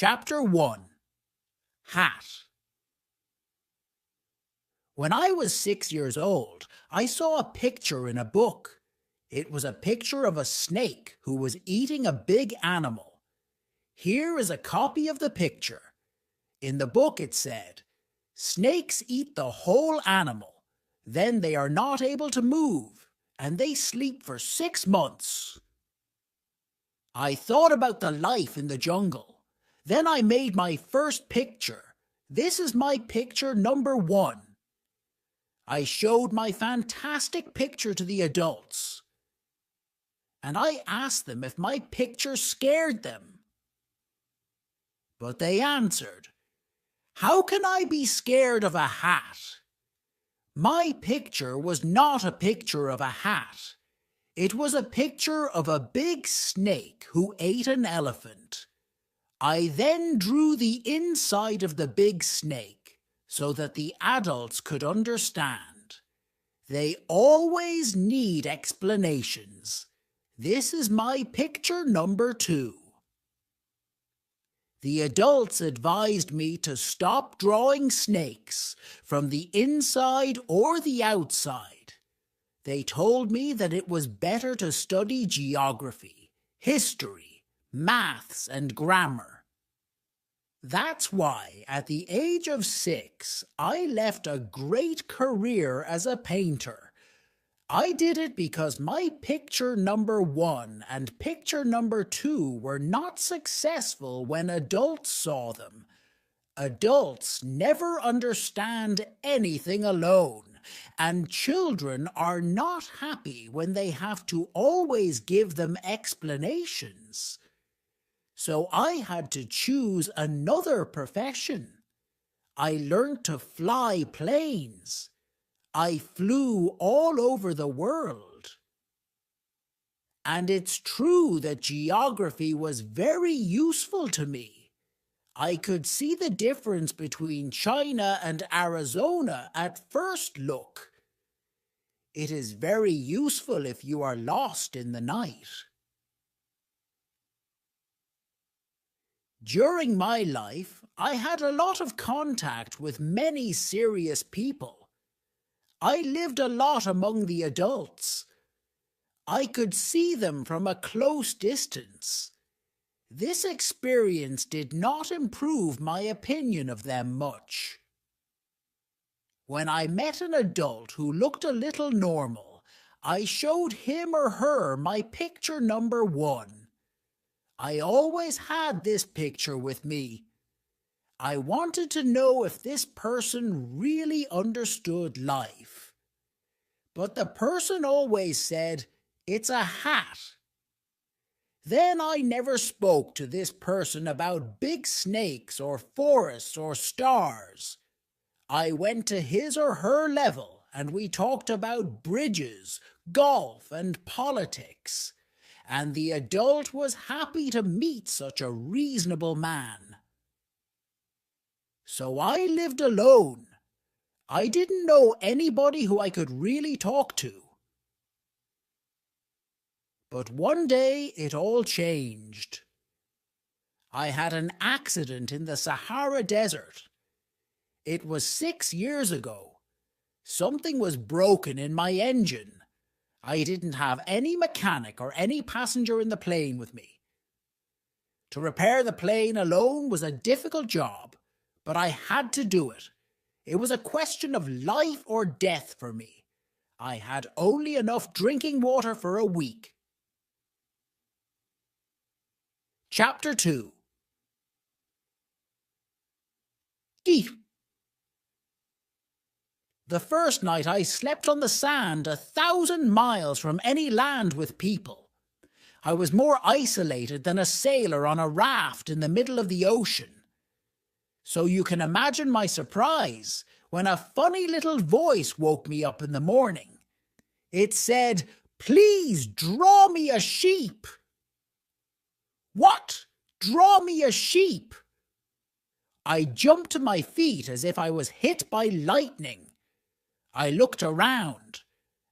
Chapter 1. Hat. When I was 6 years old, I saw a picture in a book. It was a picture of a snake who was eating a big animal. Here is a copy of the picture. In the book it said, "Snakes eat the whole animal. Then they are not able to move, and they sleep for 6 months. I thought about the life in the jungle. Then I made my first picture. This is my picture number 1. I showed my fantastic picture to the adults, and I asked them if my picture scared them. But they answered, "How can I be scared of a hat?" My picture was not a picture of a hat. It was a picture of a big snake who ate an elephant. I then drew the inside of the big snake so that the adults could understand. They always need explanations. This is my picture number 2. The adults advised me to stop drawing snakes from the inside or the outside. They told me that it was better to study geography, history, maths, and grammar. That's why, at the age of 6, I left a great career as a painter. I did it because my picture number 1 and picture number 2 were not successful when adults saw them. Adults never understand anything alone, and children are not happy when they have to always give them explanations. So I had to choose another profession. I learned to fly planes. I flew all over the world. And it's true that geography was very useful to me. I could see the difference between China and Arizona at first look. It is very useful if you are lost in the night. During my life, I had a lot of contact with many serious people. I lived a lot among the adults. I could see them from a close distance. This experience did not improve my opinion of them much. When I met an adult who looked a little normal, I showed him or her my picture number 1. I always had this picture with me. I wanted to know if this person really understood life. But the person always said, "It's a hat." Then I never spoke to this person about big snakes or forests or stars. I went to his or her level and we talked about bridges, golf, and politics. And the adult was happy to meet such a reasonable man. So I lived alone. I didn't know anybody who I could really talk to. But one day it all changed. I had an accident in the Sahara Desert. It was 6 years ago. Something was broken in my engine. I didn't have any mechanic or any passenger in the plane with me. To repair the plane alone was a difficult job, but I had to do it. It was a question of life or death for me. I had only enough drinking water for a week. Chapter 2. Deep. The first night I slept on the sand 1,000 miles from any land with people. I was more isolated than a sailor on a raft in the middle of the ocean. So you can imagine my surprise when a funny little voice woke me up in the morning. It said, "Please draw me a sheep." What? Draw me a sheep? I jumped to my feet as if I was hit by lightning. I looked around,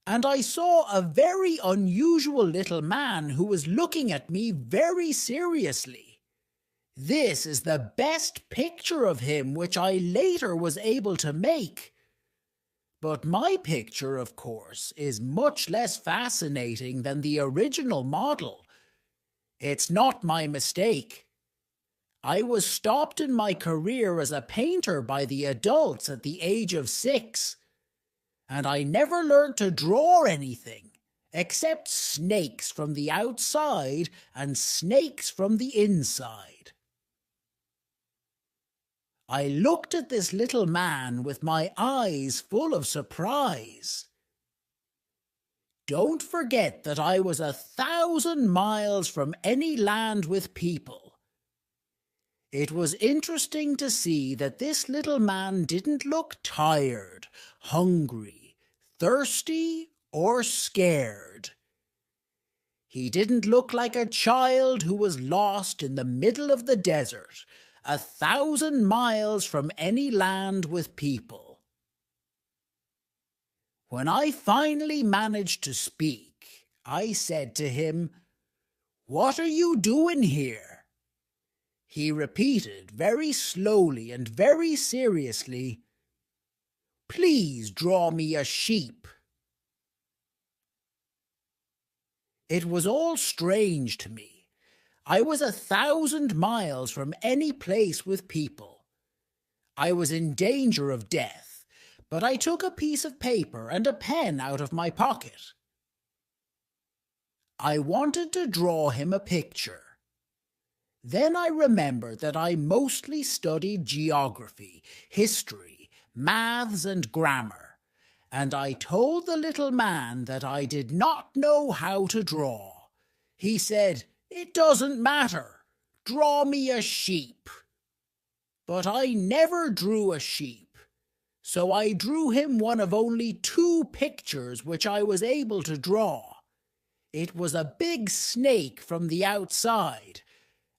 and I saw a very unusual little man who was looking at me very seriously. This is the best picture of him which I later was able to make. But my picture, of course, is much less fascinating than the original model. It's not my mistake. I was stopped in my career as a painter by the adults at the age of 6, and I never learned to draw anything except snakes from the outside and snakes from the inside. I looked at this little man with my eyes full of surprise. Don't forget that I was 1,000 miles from any land with people. It was interesting to see that this little man didn't look tired, hungry, thirsty, or scared. He didn't look like a child who was lost in the middle of the desert, 1,000 miles from any land with people. When I finally managed to speak, I said to him, "What are you doing here?" He repeated very slowly and very seriously, "Please draw me a sheep." It was all strange to me. I was 1,000 miles from any place with people. I was in danger of death, but I took a piece of paper and a pen out of my pocket. I wanted to draw him a picture. Then I remembered that I mostly studied geography, history, maths, and grammar, and I told the little man that I did not know how to draw. He said, "It doesn't matter. Draw me a sheep." But I never drew a sheep, so I drew him one of only 2 pictures which I was able to draw. It was a big snake from the outside,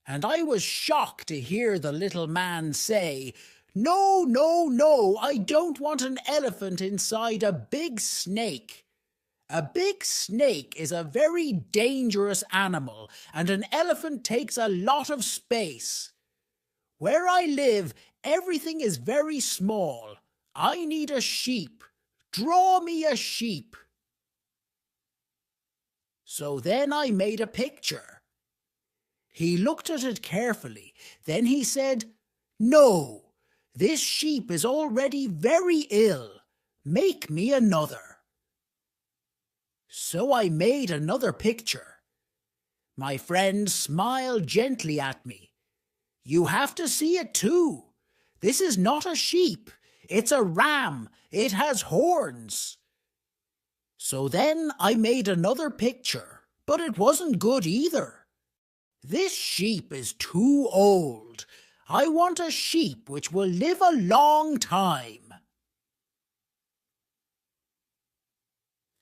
and I was shocked to hear the little man say, "No, no, no, I don't want an elephant inside a big snake. A big snake is a very dangerous animal, and an elephant takes a lot of space. Where I live, everything is very small. I need a sheep. Draw me a sheep." So then I made a picture. He looked at it carefully. Then he said, "No, this sheep is already very ill. Make me another." So I made another picture. My friend smiled gently at me. "You have to see it too. This is not a sheep. It's a ram. It has horns." So then I made another picture, but it wasn't good either. "This sheep is too old. I want a sheep which will live a long time."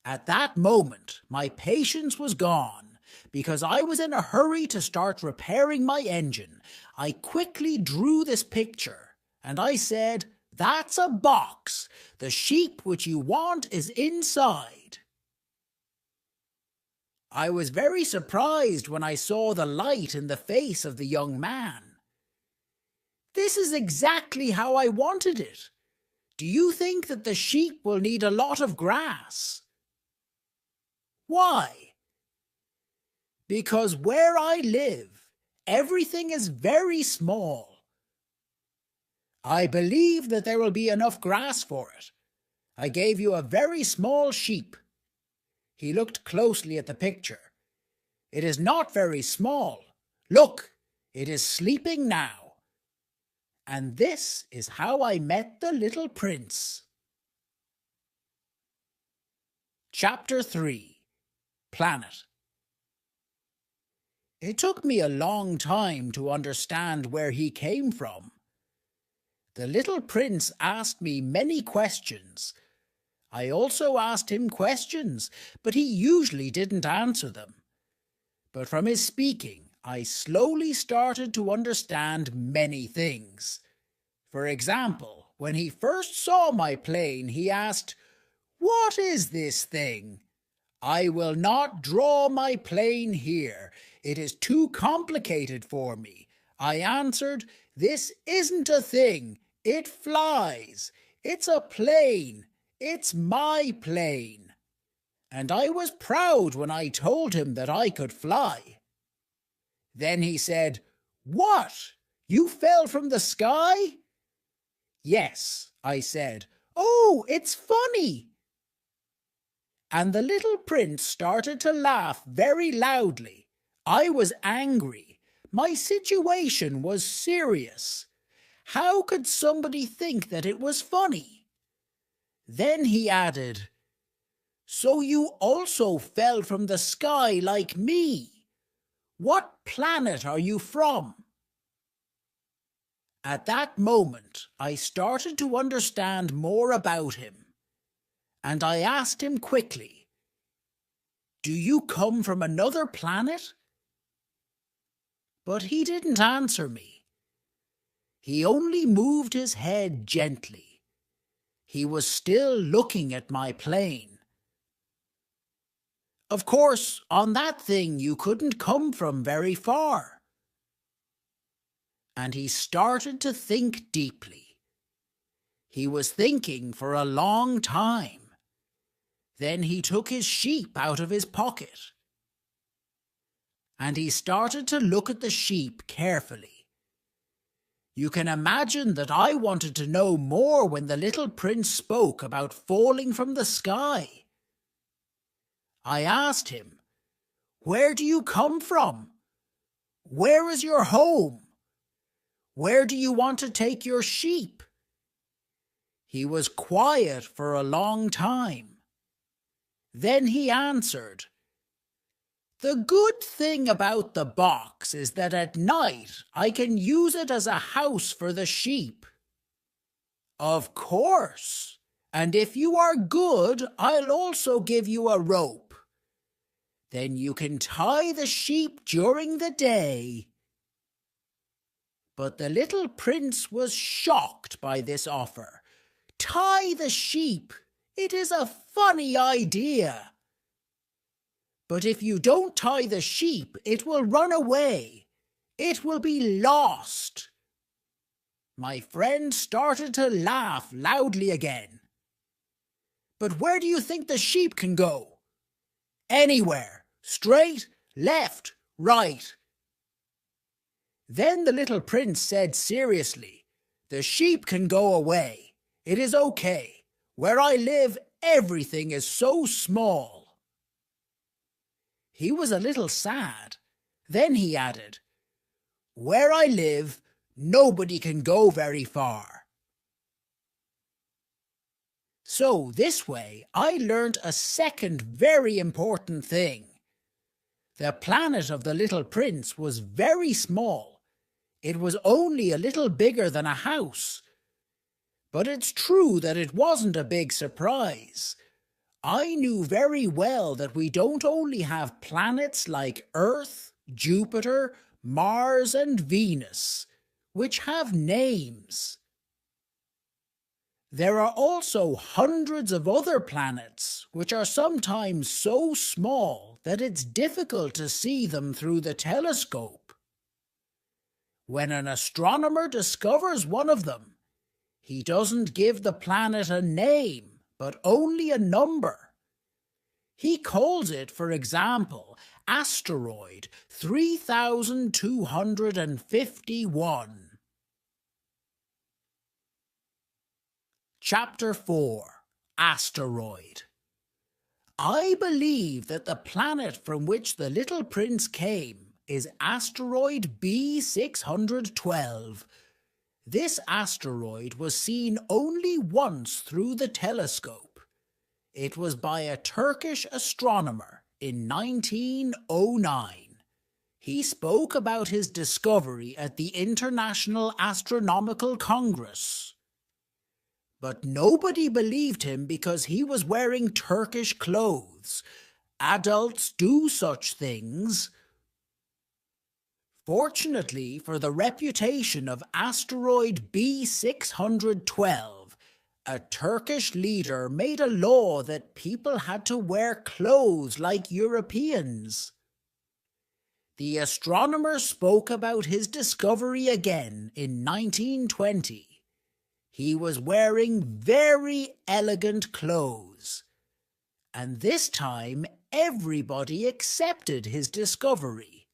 At that moment, my patience was gone. Because I was in a hurry to start repairing my engine, I quickly drew this picture, and I said, "That's a box. The sheep which you want is inside." I was very surprised when I saw the light in the face of the young man. "This is exactly how I wanted it. Do you think that the sheep will need a lot of grass?" "Why?" "Because where I live, everything is very small. I believe that there will be enough grass for it. I gave you a very small sheep." He looked closely at the picture. "It is not very small. Look, it is sleeping now." And this is how I met the little prince. Chapter 3. Planet. It took me a long time to understand where he came from. The little prince asked me many questions. I also asked him questions, but he usually didn't answer them. But from his speaking, I slowly started to understand many things. For example, when he first saw my plane, he asked, "What is this thing?" "I will not draw my plane here. It is too complicated for me. I answered, "This isn't a thing. It flies. It's a plane. It's my plane." And I was proud when I told him that I could fly. Then he said, "What? You fell from the sky?" "Yes," I said. "Oh, it's funny." And the little prince started to laugh very loudly. I was angry. My situation was serious. How could somebody think that it was funny? Then he added, "So you also fell from the sky like me? What planet are you from?" At that moment, I started to understand more about him, and I asked him quickly, "Do you come from another planet?" But he didn't answer me. He only moved his head gently. He was still looking at my plane. "Of course, on that thing you couldn't come from very far." And he started to think deeply. He was thinking for a long time. Then he took his sheep out of his pocket. And he started to look at the sheep carefully. You can imagine that I wanted to know more when the little prince spoke about falling from the sky. I asked him, "Where do you come from? Where is your home? Where do you want to take your sheep?" He was quiet for a long time. Then he answered, "The good thing about the box is that at night I can use it as a house for the sheep." "Of course, and if you are good, I'll also give you a rope. Then you can tie the sheep during the day." But the little prince was shocked by this offer. "Tie the sheep! It is a funny idea. But if you don't tie the sheep, it will run away. It will be lost." My friend started to laugh loudly again. "But where do you think the sheep can go?" "Anywhere. Straight, left, right." Then the little prince said seriously, "The sheep can go away. It is okay. Where I live, everything is so small." He was a little sad. Then he added, "Where I live, nobody can go very far." So this way, I learnt a second very important thing. The planet of the little prince was very small. It was only a little bigger than a house. But it's true that it wasn't a big surprise. I knew very well that we don't only have planets like Earth, Jupiter, Mars, and Venus, which have names. There are also hundreds of other planets which are sometimes so small that it's difficult to see them through the telescope. When an astronomer discovers one of them, he doesn't give the planet a name, but only a number. He calls it, for example, asteroid 3251. Chapter 4. Asteroid. I believe that the planet from which the little prince came is asteroid B612. This asteroid was seen only once through the telescope. It was by a Turkish astronomer in 1909. He spoke about his discovery at the International Astronomical Congress. But nobody believed him because he was wearing Turkish clothes. Adults do such things. Fortunately for the reputation of asteroid B612, a Turkish leader made a law that people had to wear clothes like Europeans. The astronomer spoke about his discovery again in 1920. He was wearing very elegant clothes, and this time everybody accepted his discovery.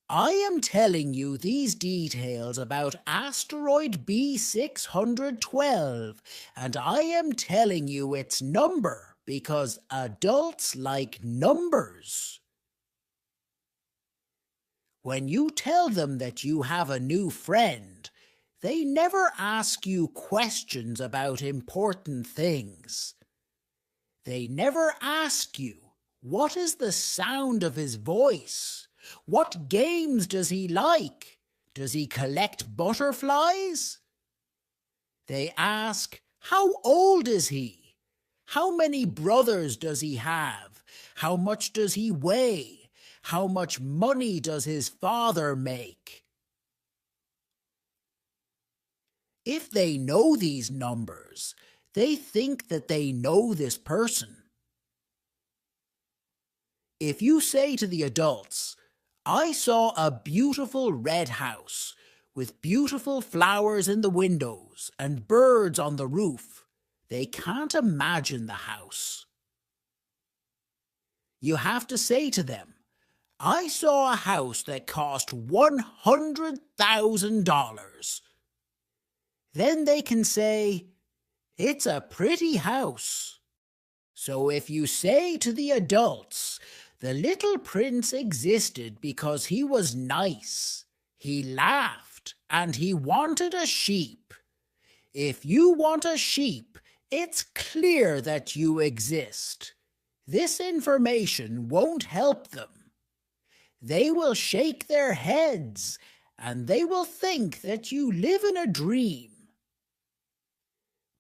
I am telling you these details about asteroid B612, and I am telling you its number because adults like numbers. When you tell them that you have a new friend, they never ask you questions about important things. They never ask you, what is the sound of his voice? What games does he like? Does he collect butterflies? They ask, how old is he? How many brothers does he have? How much does he weigh? How much money does his father make? If they know these numbers, they think that they know this person. If you say to the adults, I saw a beautiful red house with beautiful flowers in the windows and birds on the roof, they can't imagine the house. You have to say to them, I saw a house that cost $100,000. Then they can say, it's a pretty house. So if you say to the adults, the little prince existed because he was nice, he laughed, and he wanted a sheep. If you want a sheep, it's clear that you exist. This information won't help them. They will shake their heads, and they will think that you live in a dream.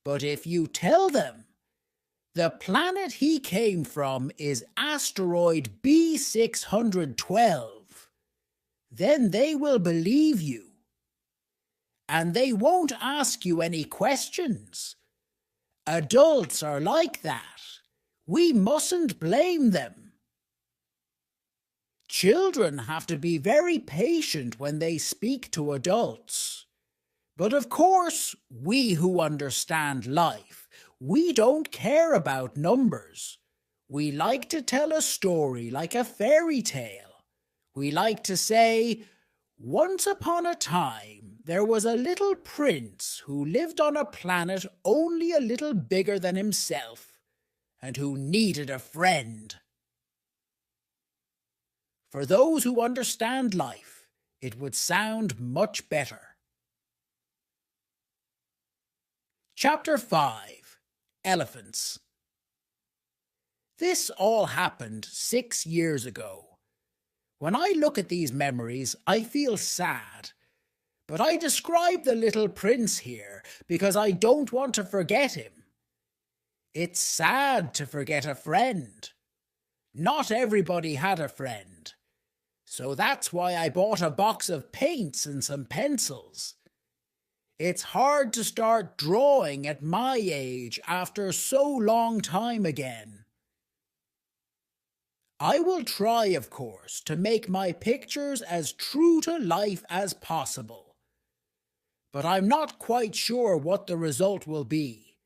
But if you tell them, the planet he came from is asteroid B612, then they will believe you. And they won't ask you any questions. Adults are like that. We mustn't blame them. Children have to be very patient when they speak to adults. But of course, we who understand life, we don't care about numbers. We like to tell a story like a fairy tale. We like to say, once upon a time, there was a little prince who lived on a planet only a little bigger than himself, and who needed a friend. For those who understand life, it would sound much better. Chapter 5. Elephants. This all happened 6 years ago. When I look at these memories, I feel sad. But I describe the little prince here because I don't want to forget him. It's sad to forget a friend. Not everybody had a friend. So that's why I bought a box of paints and some pencils. It's hard to start drawing at my age after so long time again. I will try, of course, to make my pictures as true to life as possible. But I'm not quite sure what the result will be.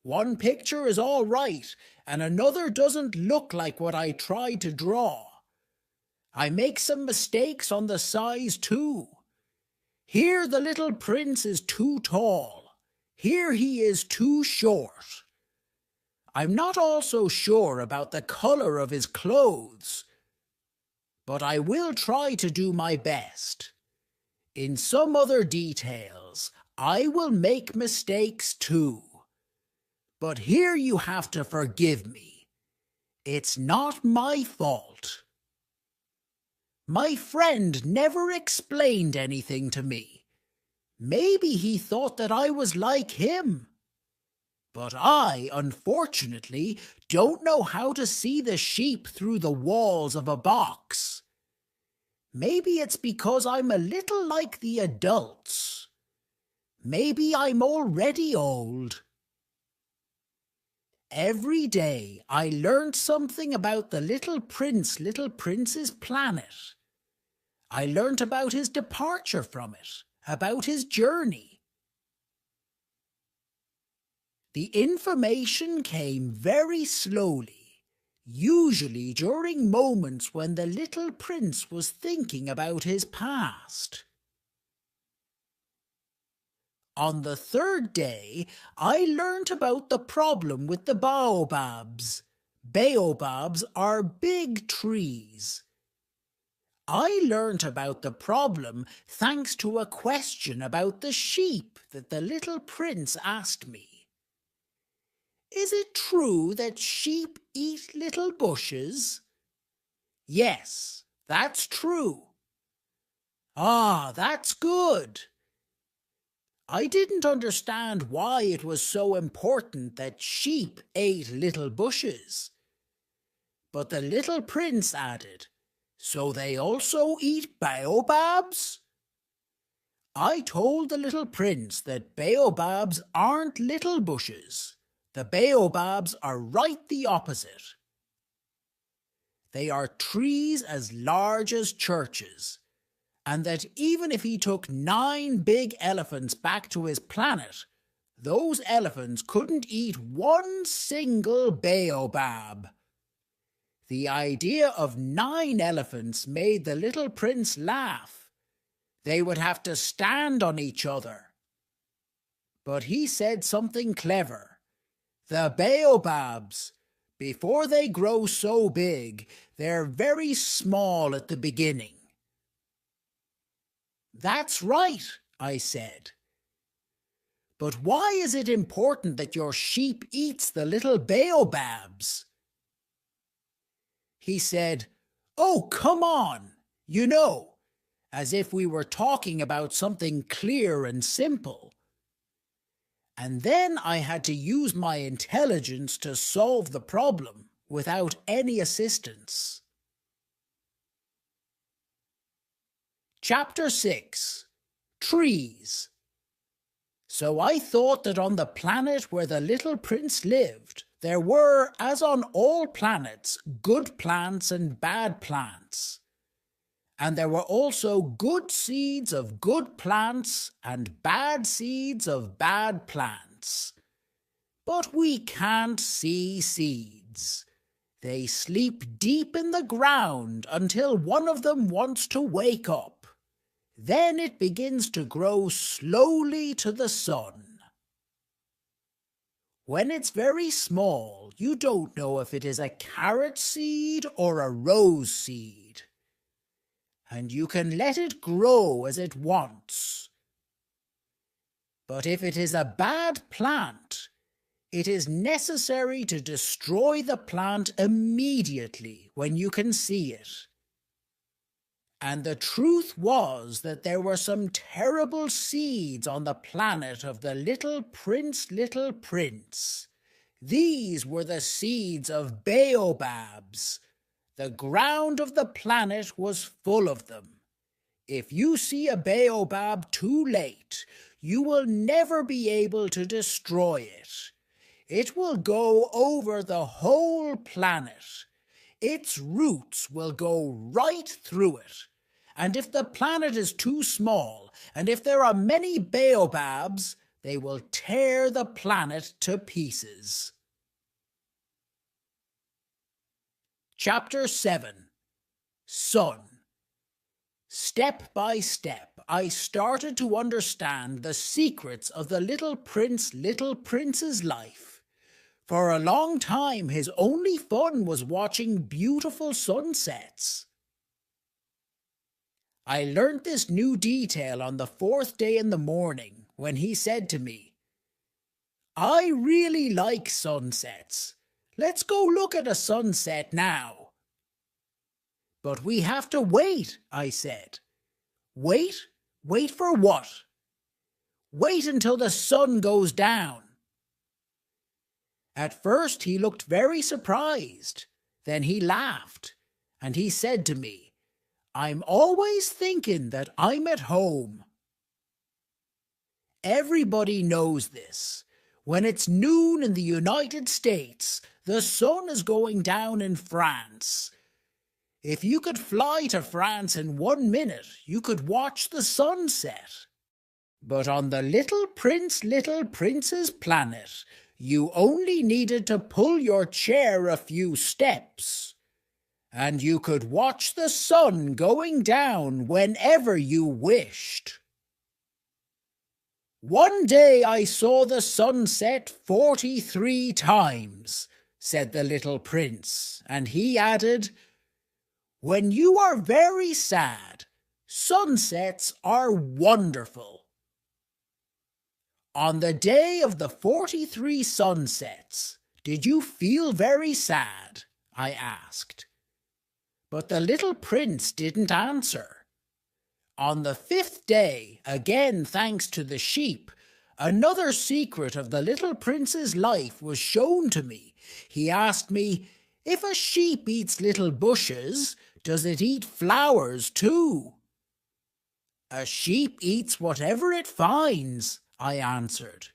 One picture is all right, and another doesn't look like what I tried to draw. I make some mistakes on the size too. Here the little prince is too tall. Here he is too short. I'm not also sure about the color of his clothes. But I will try to do my best. In some other details, I will make mistakes too. But here you have to forgive me. It's not my fault. My friend never explained anything to me. Maybe he thought that I was like him. But I, unfortunately, don't know how to see the sheep through the walls of a box. Maybe it's because I'm a little like the adults. Maybe I'm already old. Every day I learned something about the little prince's planet. I learnt about his departure from it, about his journey. The information came very slowly, usually during moments when the little prince was thinking about his past. On the third day, I learnt about the problem with the baobabs. Baobabs are big trees. I learnt about the problem thanks to a question about the sheep that the little prince asked me. Is it true that sheep eat little bushes? Yes, that's true. Ah, that's good. I didn't understand why it was so important that sheep ate little bushes. But the little prince added, so they also eat baobabs? I told the little prince that baobabs aren't little bushes. The baobabs are right the opposite. They are trees as large as churches, and that even if he took 9 big elephants back to his planet, those elephants couldn't eat one single baobab. The idea of 9 elephants made the little prince laugh. They would have to stand on each other. But he said something clever. The baobabs, before they grow so big, they're very small at the beginning. That's right, I said. But why is it important that your sheep eats the little baobabs? He said, oh, come on, you know, as if we were talking about something clear and simple. And then I had to use my intelligence to solve the problem without any assistance. Chapter 6. Trees. So I thought that on the planet where the little prince lived, there were, as on all planets, good plants and bad plants. And there were also good seeds of good plants and bad seeds of bad plants. But we can't see seeds. They sleep deep in the ground until one of them wants to wake up. Then it begins to grow slowly to the sun. When it's very small, you don't know if it is a carrot seed or a rose seed. And you can let it grow as it wants. But if it is a bad plant, it is necessary to destroy the plant immediately when you can see it. And the truth was that there were some terrible seeds on the planet of the little prince. These were the seeds of baobabs. The ground of the planet was full of them. If you see a baobab too late, you will never be able to destroy it. It will go over the whole planet. Its roots will go right through it. And if the planet is too small, and if there are many baobabs, they will tear the planet to pieces. Chapter 7. Sun. Step by step, I started to understand the secrets of the little prince's life. For a long time, his only fun was watching beautiful sunsets. I learnt this new detail on the 4th day in the morning when he said to me, I really like sunsets. Let's go look at a sunset now. But we have to wait, I said. Wait? Wait for what? Wait until the sun goes down. At first he looked very surprised. Then he laughed, and he said to me, I'm always thinking that I'm at home. Everybody knows this. When it's noon in the United States, the sun is going down in France. If you could fly to France in 1 minute, you could watch the sunset. But on the Little Prince's planet, you only needed to pull your chair a few steps, and you could watch the sun going down whenever you wished. One day I saw the sunset 43 times, said the little prince, and he added, when you are very sad, sunsets are wonderful. On the day of the 43 sunsets, did you feel very sad? I asked. But the little prince didn't answer. On the 5th day, again thanks to the sheep, another secret of the little prince's life was shown to me. He asked me, if a sheep eats little bushes, does it eat flowers too? A sheep eats whatever it finds, I answered.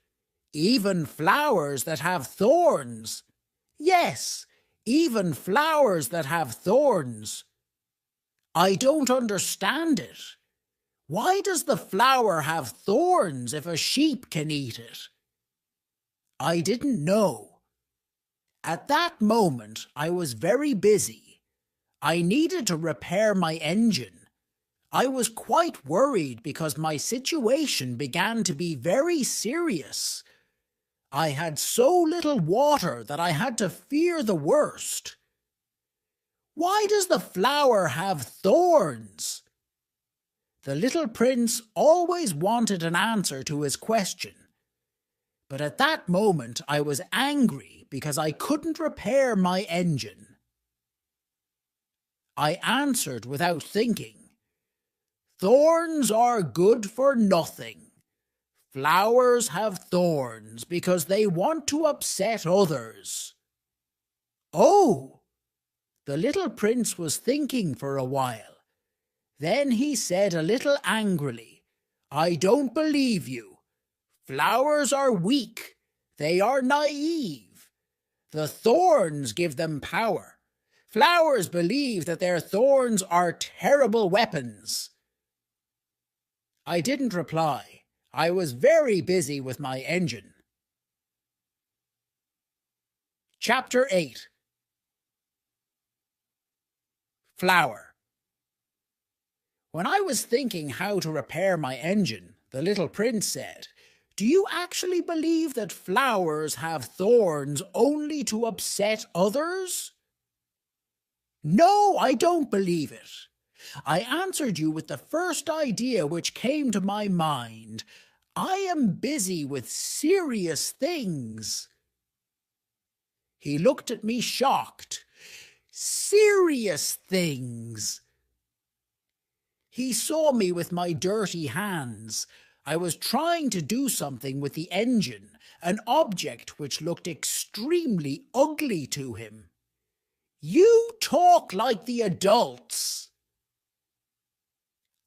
Even flowers that have thorns. Yes, even flowers that have thorns. I don't understand it. Why does the flower have thorns if a sheep can eat it? I didn't know. At that moment, I was very busy. I needed to repair my engine. I was quite worried because my situation began to be very serious. I had so little water that I had to fear the worst. Why does the flower have thorns? The little prince always wanted an answer to his question. But at that moment I was angry because I couldn't repair my engine. I answered without thinking. Thorns are good for nothing. Flowers have thorns because they want to upset others. Oh! The little prince was thinking for a while. Then he said a little angrily, I don't believe you. Flowers are weak. They are naive. The thorns give them power. Flowers believe that their thorns are terrible weapons. I didn't reply. I was very busy with my engine. Chapter 8. Flower. When I was thinking how to repair my engine, the little prince said, do you actually believe that flowers have thorns only to upset others? No, I don't believe it. I answered you with the first idea which came to my mind. I am busy with serious things. He looked at me shocked. Serious things. He saw me with my dirty hands. I was trying to do something with the engine, an object which looked extremely ugly to him. You talk like the adults.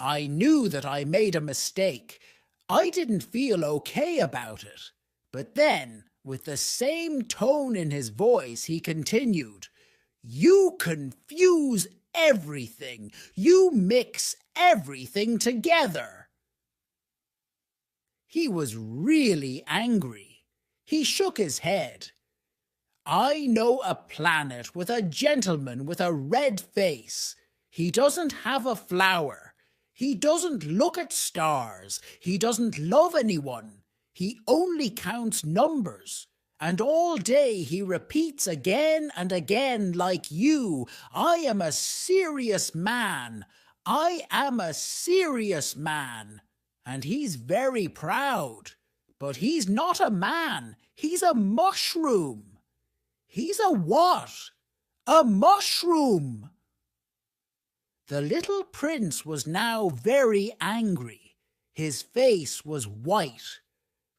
I knew that I made a mistake. I didn't feel okay about it. But then, with the same tone in his voice, he continued, you confuse everything. You mix everything together. He was really angry. He shook his head. I know a planet with a gentleman with a red face. He doesn't have a flower. He doesn't look at stars. He doesn't love anyone. He only counts numbers. And all day he repeats again and again like you, I am a serious man. I am a serious man. And he's very proud. But he's not a man. He's a mushroom. He's a what? A mushroom. The little prince was now very angry. His face was white.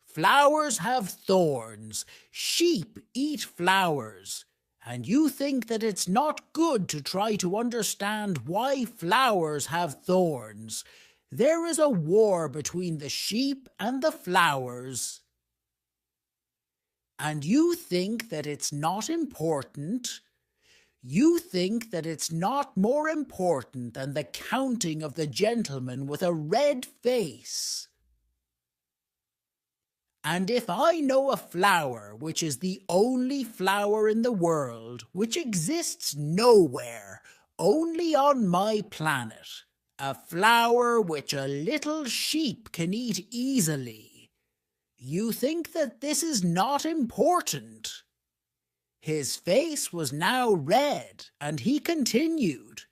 Flowers have thorns. Sheep eat flowers. And you think that it's not good to try to understand why flowers have thorns. There is a war between the sheep and the flowers. And you think that it's not important? You think that it's not more important than the counting of the gentleman with a red face? And if I know a flower which is the only flower in the world, which exists nowhere, only on my planet, a flower which a little sheep can eat easily, you think that this is not important? His face was now red, and he continued,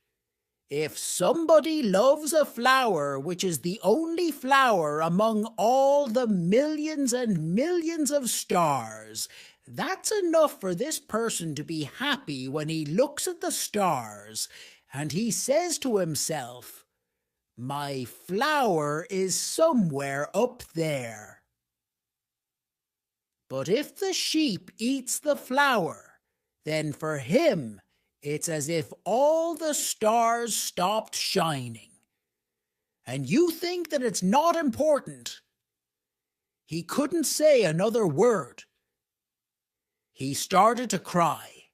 "If somebody loves a flower which is the only flower among all the millions and millions of stars, that's enough for this person to be happy when he looks at the stars, and he says to himself, 'My flower is somewhere up there.' But if the sheep eats the flower, then for him it's as if all the stars stopped shining. And you think that it's not important?" He couldn't say another word. He started to cry.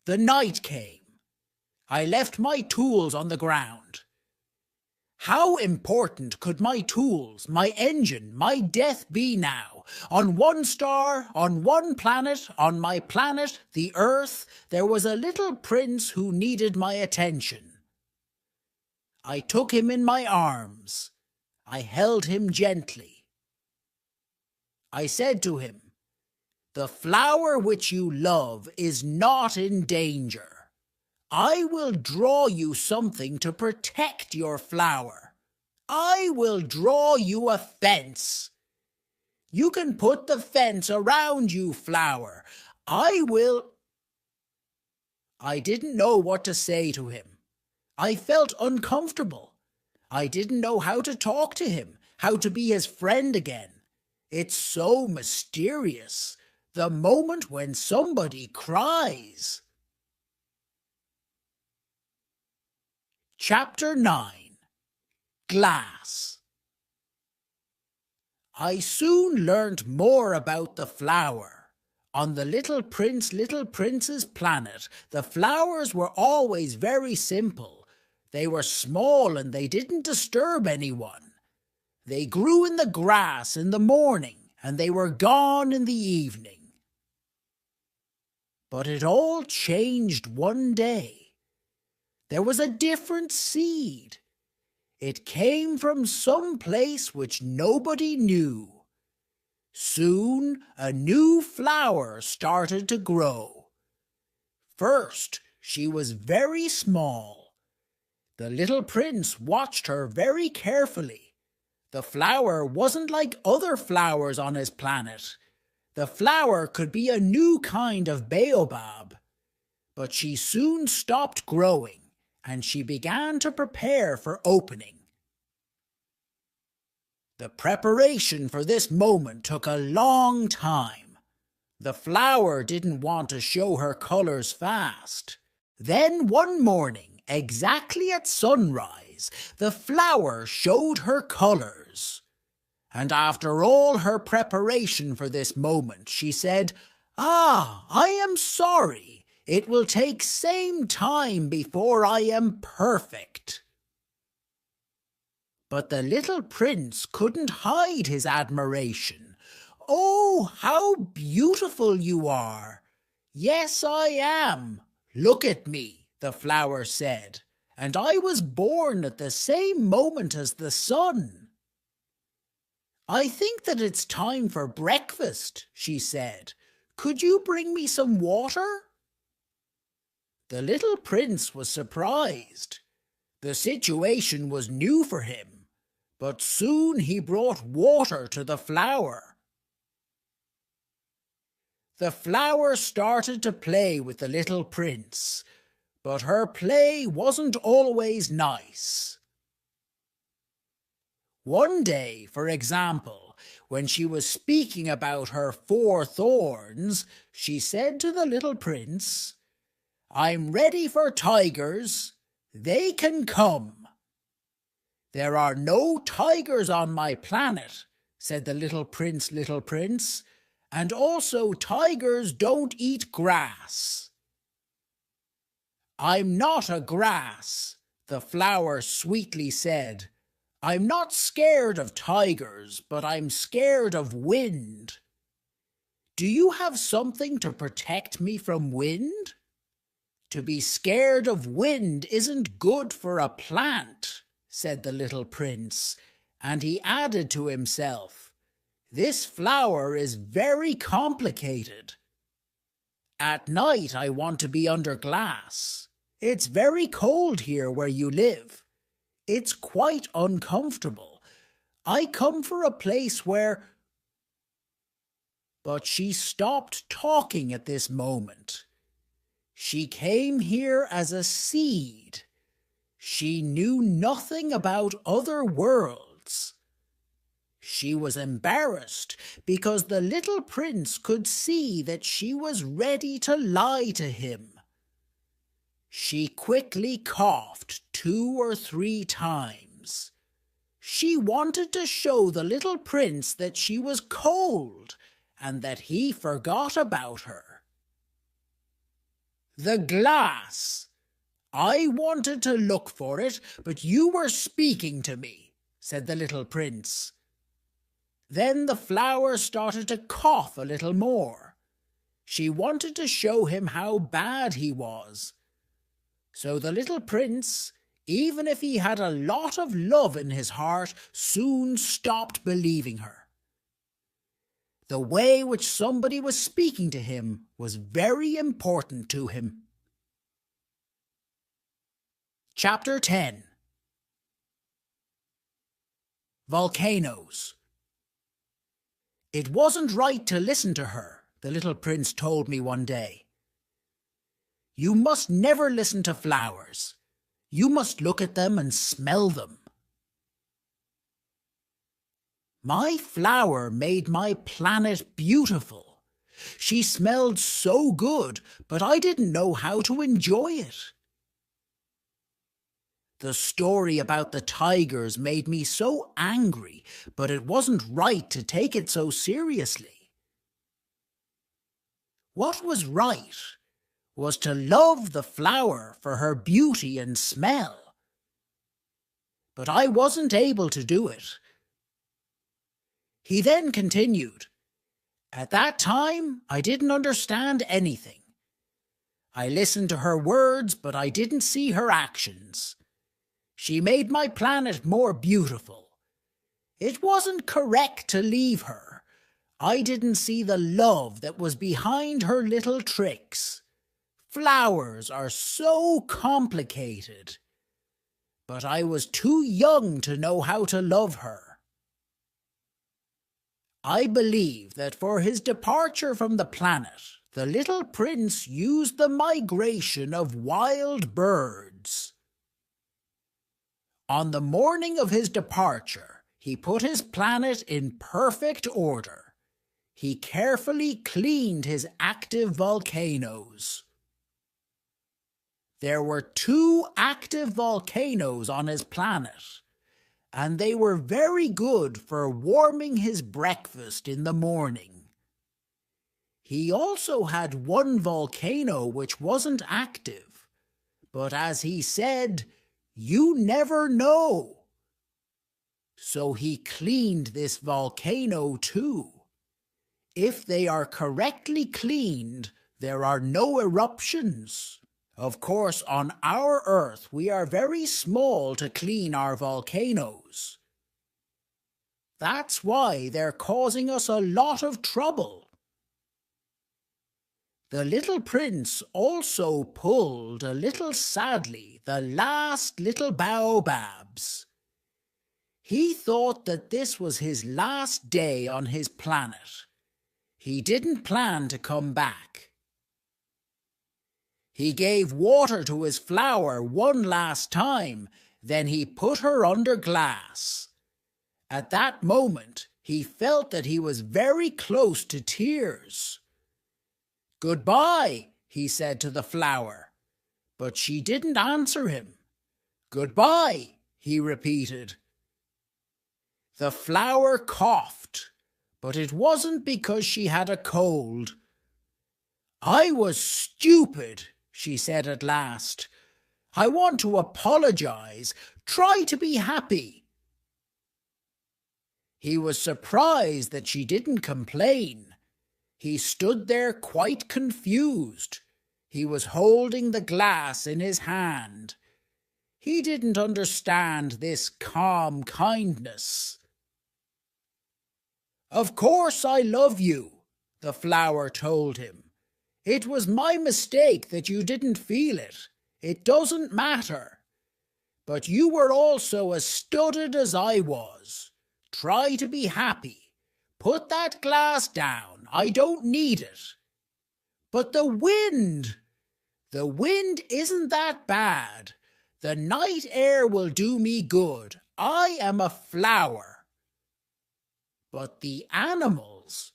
The night came. I left my tools on the ground. How important could my tools, my engine, my death be now? On one star, on one planet, on my planet, the Earth, there was a little prince who needed my attention. I took him in my arms. I held him gently. I said to him, "The flower which you love is not in danger. I will draw you something to protect your flower. I will draw you a fence. You can put the fence around you, flower. I will—" I didn't know what to say to him. I felt uncomfortable. I didn't know how to talk to him, how to be his friend again. It's so mysterious, the moment when somebody cries. Chapter 9. Glass. I soon learnt more about the flower. On the little prince's planet, the flowers were always very simple. They were small and they didn't disturb anyone. They grew in the grass in the morning and they were gone in the evening. But it all changed one day. There was a different seed. It came from some place which nobody knew. Soon a new flower started to grow. First, she was very small. The little prince watched her very carefully. The flower wasn't like other flowers on his planet. The flower could be a new kind of baobab. But she soon stopped growing, and she began to prepare for opening. The preparation for this moment took a long time. The flower didn't want to show her colors fast. Then one morning, exactly at sunrise, the flower showed her colors. And after all her preparation for this moment, she said, "Ah, I am sorry. It will take some time before I am perfect." But the little prince couldn't hide his admiration. "Oh, how beautiful you are!" "Yes, I am. Look at me," the flower said, "and I was born at the same moment as the sun." "I think that it's time for breakfast," she said. "Could you bring me some water?" The little prince was surprised. The situation was new for him, but soon he brought water to the flower. The flower started to play with the little prince, but her play wasn't always nice. One day, for example, when she was speaking about her 4 thorns, she said to the little prince, "I'm ready for tigers. They can come." "There are no tigers on my planet," said the little prince, and also tigers don't eat grass. I'm not a grass, the flower sweetly said. I'm not scared of tigers, but I'm scared of wind. Do you have something to protect me from wind? To be scared of wind isn't good for a plant, said the little prince, and he added to himself, this flower is very complicated. At night I want to be under glass. It's very cold here where you live. It's quite uncomfortable. I come for a place where... But she stopped talking at this moment. She came here as a seed. She knew nothing about other worlds. She was embarrassed because the little prince could see that she was ready to lie to him. She quickly coughed 2 or 3 times. She wanted to show the little prince that she was cold and that he forgot about her. The glass. I wanted to look for it, but you were speaking to me, said the little prince. Then the flower started to cough a little more. She wanted to show him how bad he was. So the little prince, even if he had a lot of love in his heart, soon stopped believing her. The way which somebody was speaking to him was very important to him. Chapter 10. Volcanoes. It wasn't right to listen to her, the little prince told me one day. You must never listen to flowers. You must look at them and smell them. My flower made my planet beautiful. She smelled so good, but I didn't know how to enjoy it. The story about the tigers made me so angry, but it wasn't right to take it so seriously. What was right was to love the flower for her beauty and smell. But I wasn't able to do it. He then continued, at that time I didn't understand anything. I listened to her words, but I didn't see her actions. She made my planet more beautiful. It wasn't correct to leave her. I didn't see the love that was behind her little tricks. Flowers are so complicated. But I was too young to know how to love her. I believe that for his departure from the planet, the little prince used the migration of wild birds. On the morning of his departure, he put his planet in perfect order. He carefully cleaned his active volcanoes. There were 2 active volcanoes on his planet, and they were very good for warming his breakfast in the morning. He also had 1 volcano which wasn't active, but as he said, you never know. So he cleaned this volcano too. If they are correctly cleaned, there are no eruptions. Of course, on our Earth, we are very small to clean our volcanoes. That's why they're causing us a lot of trouble. The little prince also pulled a little sadly the last little baobabs. He thought that this was his last day on his planet. He didn't plan to come back. He gave water to his flower 1 last time, then he put her under glass. At that moment, he felt that he was very close to tears. Goodbye, he said to the flower, but she didn't answer him. Goodbye, he repeated. The flower coughed, but it wasn't because she had a cold. "I was stupid," she said at last. "I want to apologize. Try to be happy." He was surprised that she didn't complain. He stood there quite confused. He was holding the glass in his hand. He didn't understand this calm kindness. "Of course I love you," the flower told him. "It was my mistake that you didn't feel it. It doesn't matter. But you were also as studded as I was. Try to be happy. Put that glass down. I don't need it." "But the wind!" "The wind isn't that bad. The night air will do me good. I am a flower." "But the animals?"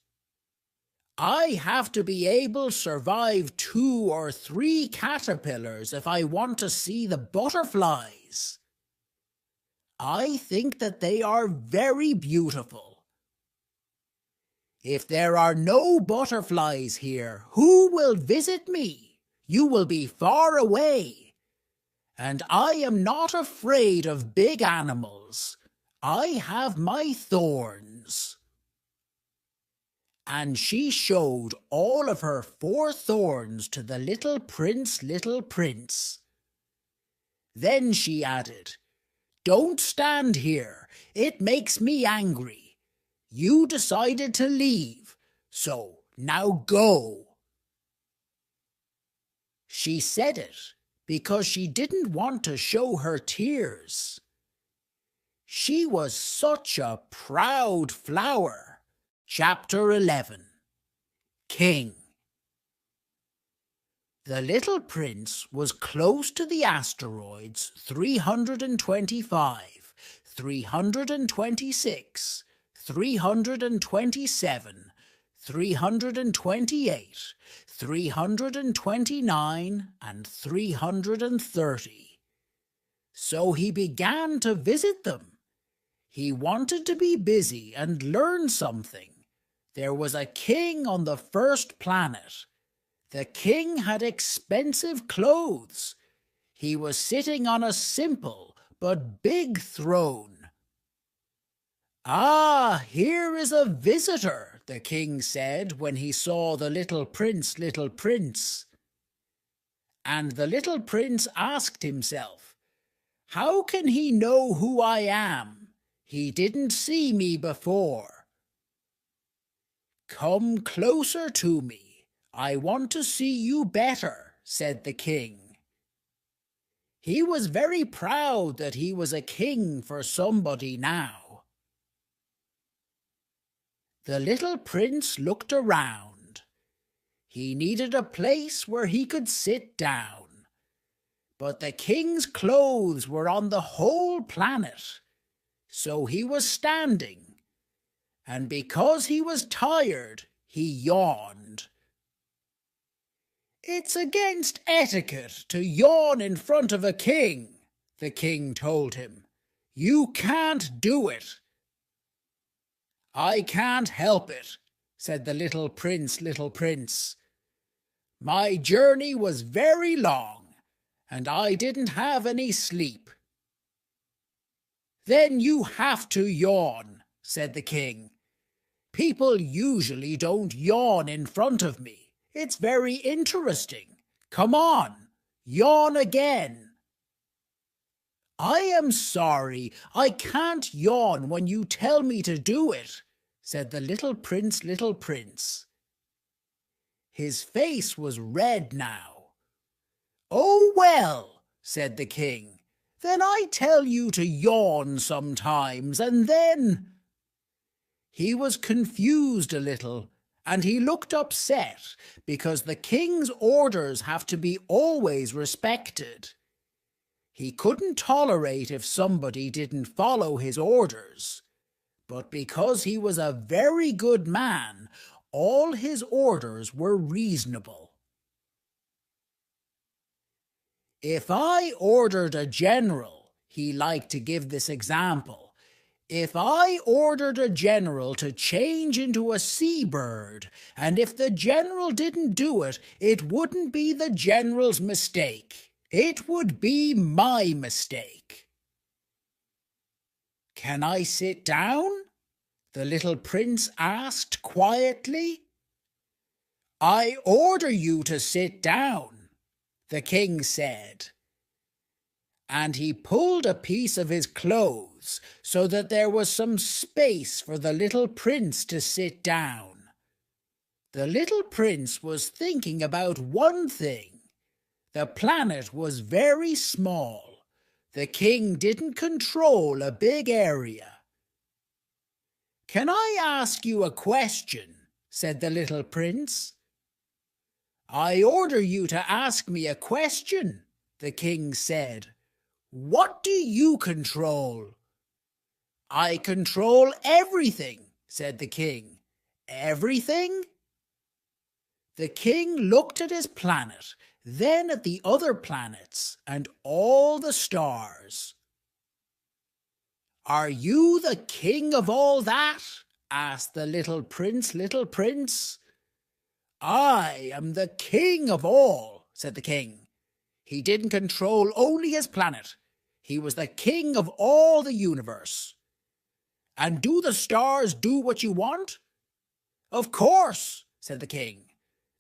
"I have to be able to survive 2 or 3 caterpillars if I want to see the butterflies. I think that they are very beautiful. If there are no butterflies here, who will visit me? You will be far away. And I am not afraid of big animals. I have my thorns." And she showed all of her 4 thorns to the little prince. Then she added, "Don't stand here. It makes me angry. You decided to leave, so now go." She said it because she didn't want to show her tears. She was such a proud flower. Chapter 11. King. The little prince was close to the asteroids 325, 326, 327, 328, 329, and 330. So he began to visit them. He wanted to be busy and learn something. There was a king on the first planet. The king had expensive clothes. He was sitting on a simple but big throne. "Ah, here is a visitor," the king said when he saw the little prince. And the little prince asked himself, "How can he know who I am? He didn't see me before." "Come closer to me. I want to see you better," said the king. He was very proud that he was a king for somebody now. The little prince looked around. He needed a place where he could sit down. But the king's clothes were on the whole planet, so he was standing. And because he was tired, he yawned. "It's against etiquette to yawn in front of a king," the king told him. "You can't do it." "I can't help it," said the little prince. "My journey was very long, and I didn't have any sleep." "Then you have to yawn," said the king. "People usually don't yawn in front of me. It's very interesting. Come on, yawn again." "I am sorry, I can't yawn when you tell me to do it," said the little prince. His face was red now. "Oh well," said the king, "then I tell you to yawn sometimes, and then—" He was confused a little, and he looked upset because the king's orders have to be always respected. He couldn't tolerate if somebody didn't follow his orders, but because he was a very good man, all his orders were reasonable. If I ordered a general, he liked to give this example, If I ordered a general to change into a seabird, and if the general didn't do it, it wouldn't be the general's mistake. It would be my mistake. Can I sit down? The little prince asked quietly. I order you to sit down, the king said. And he pulled a piece of his clothes so that there was some space for the little prince to sit down. The little prince was thinking about one thing. The planet was very small. The king didn't control a big area. Can I ask you a question? Said the little prince. I order you to ask me a question, the king said. What do you control? I control everything, said the king. Everything? The king looked at his planet, then at the other planets and all the stars. Are you the king of all that? Asked the little prince. I am the king of all, said the king. He didn't control only his planet. He was the king of all the universe. And do the stars do what you want? Of course, said the king.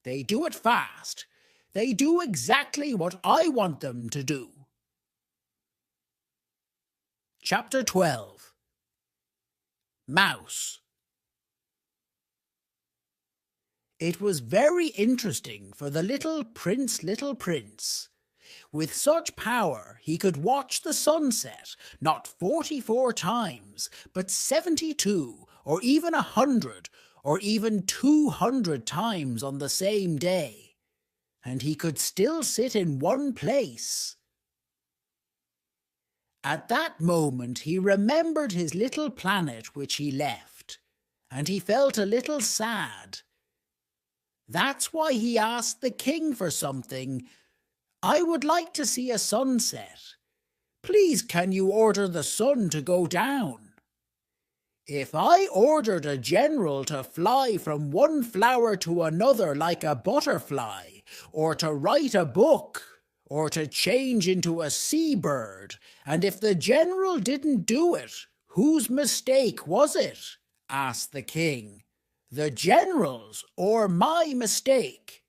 They do it fast. They do exactly what I want them to do. Chapter 12. Mouse. It was very interesting for the little prince. With such power, he could watch the sunset not 44 times, but 72, or even 100, or even 200 times on the same day. And he could still sit in one place. At that moment he remembered his little planet which he left, and he felt a little sad. That's why he asked the king for something. I would like to see a sunset. Please can you order the sun to go down? If I ordered a general to fly from one flower to another like a butterfly, or to write a book, or to change into a seabird, and if the general didn't do it, whose mistake was it? Asked the king. The general's or my mistake?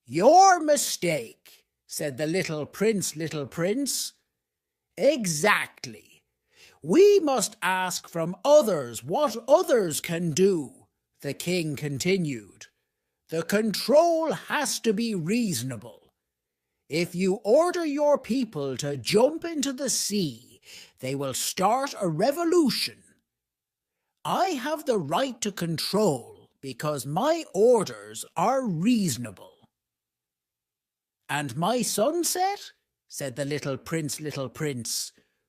Your mistake, said the little prince. Exactly. We must ask from others what others can do, the king continued. The control has to be reasonable. If you order your people to jump into the sea, they will start a revolution. I have the right to control because my orders are reasonable. And my sunset? Said the little prince,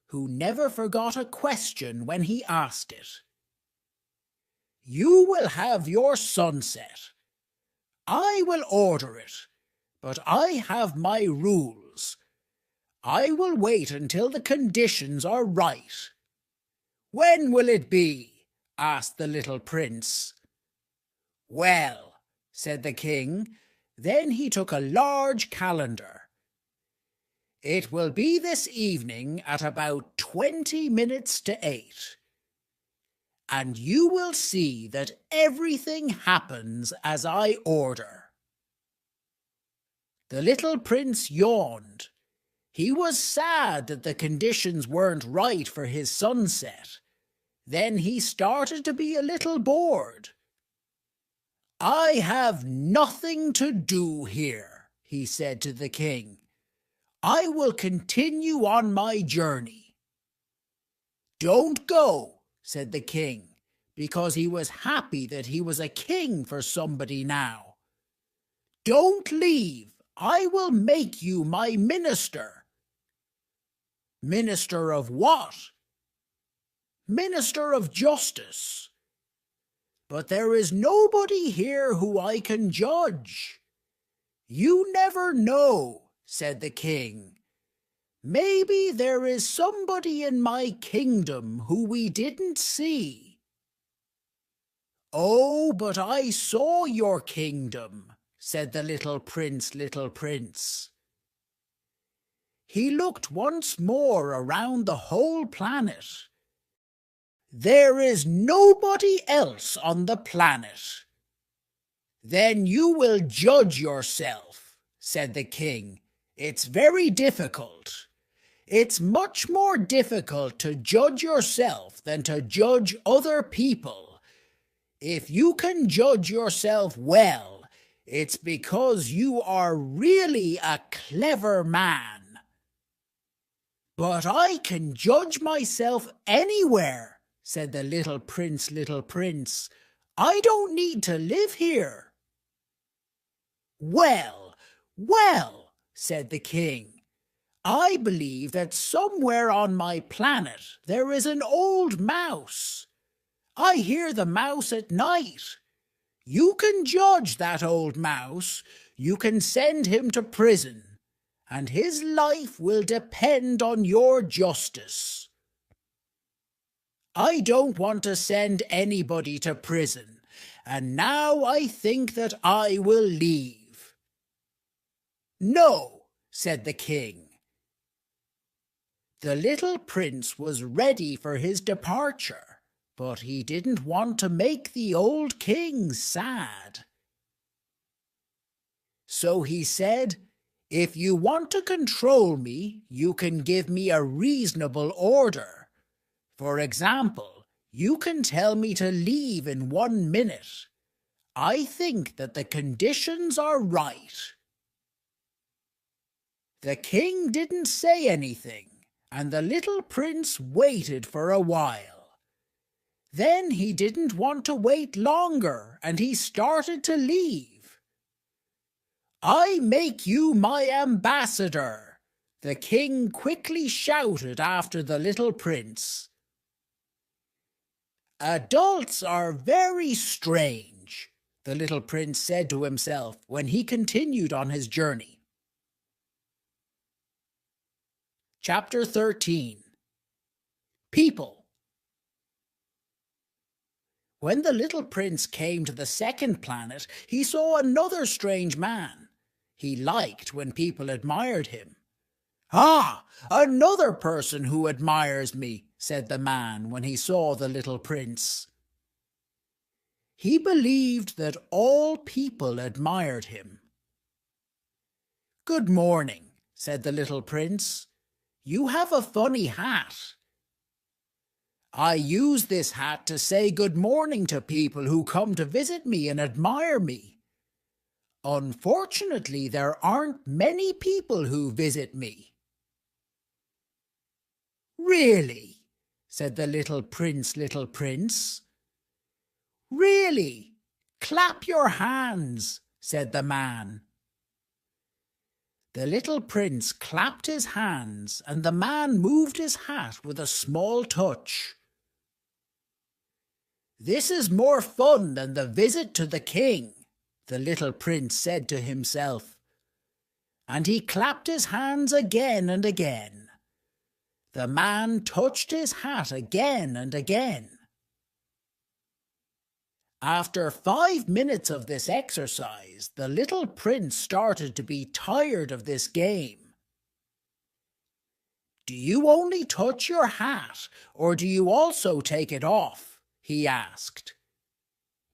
who never forgot a question when he asked it. You will have your sunset. I will order it, but I have my rules. I will wait until the conditions are right. When will it be? Asked the little prince. Well, said the king. Then he took a large calendar. It will be this evening at about 20 minutes to 8. And you will see that everything happens as I order. The little prince yawned. He was sad that the conditions weren't right for his sunset. Then he started to be a little bored. I have nothing to do here, he said to the king. I will continue on my journey. Don't go, said the king, because he was happy that he was a king for somebody now. Don't leave. I will make you my minister. Minister of what? Minister of Justice. But there is nobody here who I can judge. You never know, said the king. Maybe there is somebody in my kingdom who we didn't see. Oh, but I saw your kingdom, said the little prince. He looked once more around the whole planet. There is nobody else on the planet. Then you will judge yourself, said the king. It's very difficult. It's much more difficult to judge yourself than to judge other people. If you can judge yourself well, it's because you are really a clever man. But I can judge myself anywhere, said the little prince. I don't need to live here. Well, said the king. I believe that somewhere on my planet there is an old mouse. I hear the mouse at night. You can judge that old mouse. You can send him to prison, and his life will depend on your justice. I don't want to send anybody to prison, and now I think that I will leave. No, said the king. The little prince was ready for his departure, but he didn't want to make the old king sad. So he said, if you want to control me, you can give me a reasonable order. For example, you can tell me to leave in 1 minute. I think that the conditions are right. The king didn't say anything, and the little prince waited for a while. Then he didn't want to wait longer, and he started to leave. I make you my ambassador, the king quickly shouted after the little prince. Adults are very strange, the little prince said to himself when he continued on his journey. Chapter 13. People. When the little prince came to the second planet, he saw another strange man. He liked when people admired him. Ah, another person who admires me, said the man when he saw the little prince. He believed that all people admired him. Good morning, said the little prince. You have a funny hat. I use this hat to say good morning to people who come to visit me and admire me. Unfortunately, there aren't many people who visit me. Really, said the little prince. Really, clap your hands, said the man. The little prince clapped his hands, and the man moved his hat with a small touch. This is more fun than the visit to the king, the little prince said to himself. And he clapped his hands again and again. The man touched his hat again and again. After 5 minutes of this exercise, the little prince started to be tired of this game. Do you only touch your hat, or do you also take it off? He asked.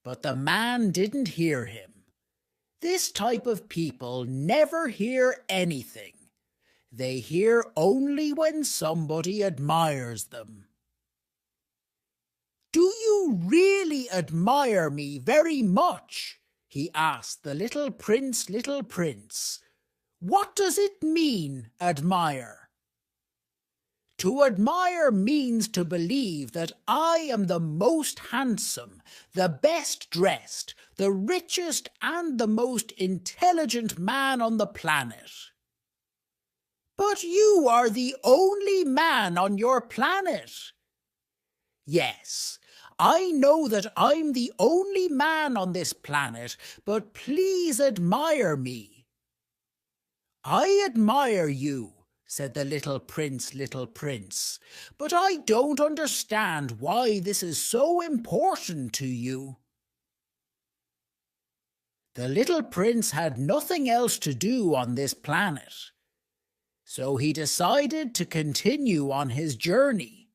But the man didn't hear him. This type of people never hear anything. They hear only when somebody admires them. Do you really admire me very much? He asked the little prince. What does it mean, admire? To admire means to believe that I am the most handsome, the best dressed, the richest and the most intelligent man on the planet. But you are the only man on your planet. Yes, I know that I'm the only man on this planet, but please admire me. I admire you, said the little prince, but I don't understand why this is so important to you. The little prince had nothing else to do on this planet, so he decided to continue on his journey.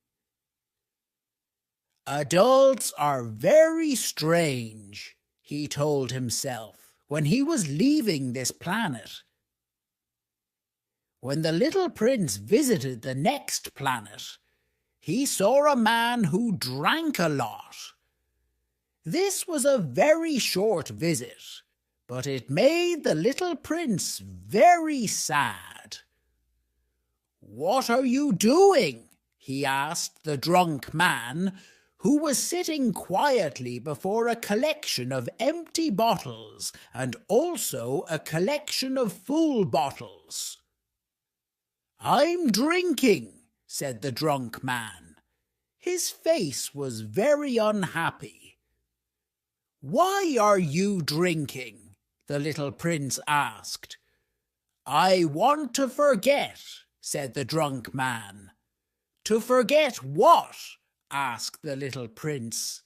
Adults are very strange, he told himself when he was leaving this planet. When the little prince visited the next planet, he saw a man who drank a lot. This was a very short visit, but it made the little prince very sad. "What are you doing?" he asked the drunk man, who was sitting quietly before a collection of empty bottles and also a collection of full bottles. "I'm drinking," said the drunk man. His face was very unhappy. "Why are you drinking?" the little prince asked. "I want to forget," said the drunk man. "To forget what?" asked the little prince.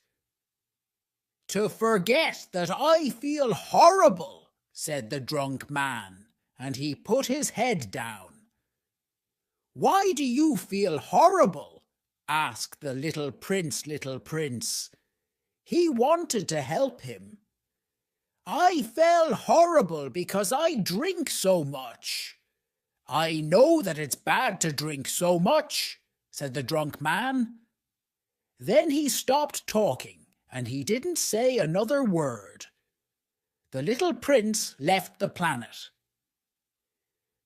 "To forget that I feel horrible," said the drunk man, and he put his head down. "Why do you feel horrible?" asked the little prince. He wanted to help him. "I feel horrible because I drink so much." "I know that it's bad to drink so much," said the drunk man. Then he stopped talking, and he didn't say another word. The little prince left the planet.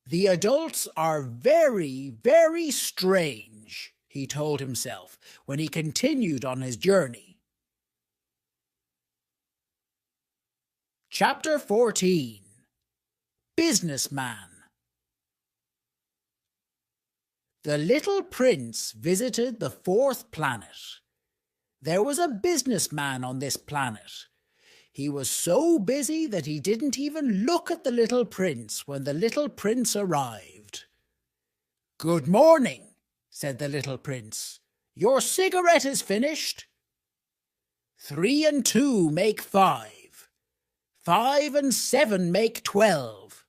"The adults are very, very strange," he told himself when he continued on his journey. Chapter 14. Businessman. The little prince visited the fourth planet. There was a businessman on this planet. He was so busy that he didn't even look at the little prince when the little prince arrived. "Good morning," said the little prince. "Your cigarette is finished." 3 and 2 make 5. 5 and 7 make 12.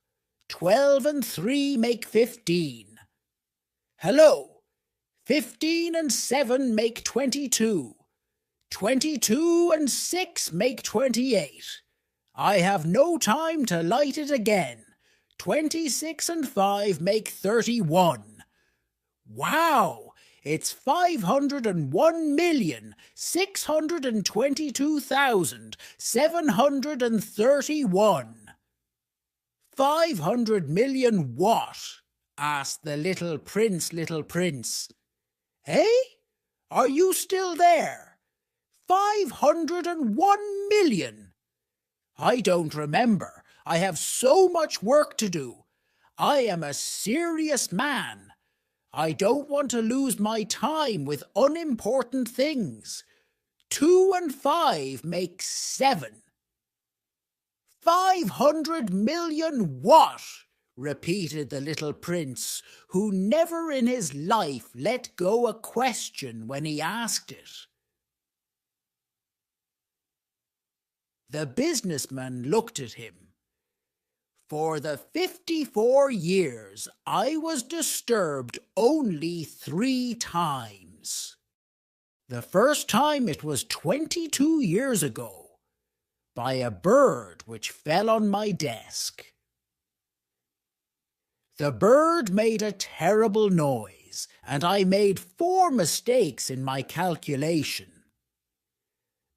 12 and 3 make 15. Hello. 15 and 7 make 22. 22 and 6 make 28. I have no time to light it again. 26 and 5 make 31. Wow! It's 501,622,731. 500 million what? Asked the little prince. Eh? Are you still there? 501 million. I don't remember. I have so much work to do. I am a serious man. I don't want to lose my time with unimportant things. 2 and 5 make 7. 500 million what? Repeated the little prince, who never in his life let go a question when he asked it. The businessman looked at him. For the 54 years, I was disturbed only 3 times. The first time it was 22 years ago, by a bird which fell on my desk. The bird made a terrible noise, and I made 4 mistakes in my calculation.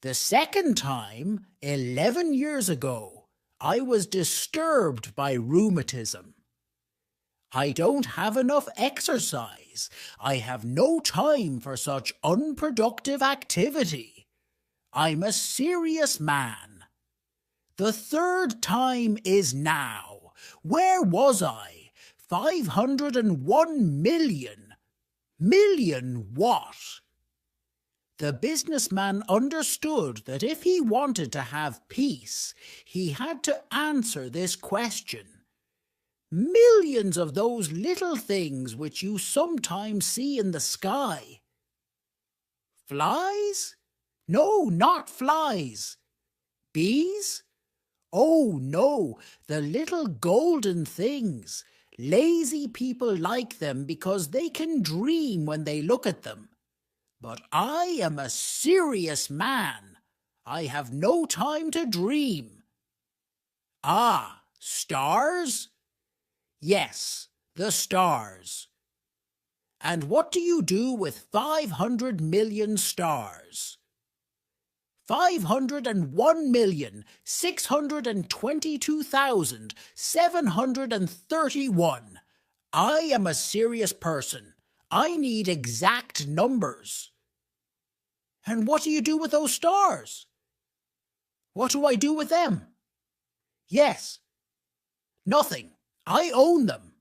The second time, 11 years ago, I was disturbed by rheumatism. I don't have enough exercise. I have no time for such unproductive activity. I'm a serious man. The third time is now. Where was I? 501 million. Million what? The businessman understood that if he wanted to have peace, he had to answer this question. Millions of those little things which you sometimes see in the sky. Flies? No, not flies. Bees? Oh, no, the little golden things. Lazy people like them because they can dream when they look at them. But I am a serious man. I have no time to dream. Ah, stars? Yes, the stars. And what do you do with 500 million stars? 501,622,731. I am a serious person. I need exact numbers. And what do you do with those stars? What do I do with them? Yes, nothing. I own them.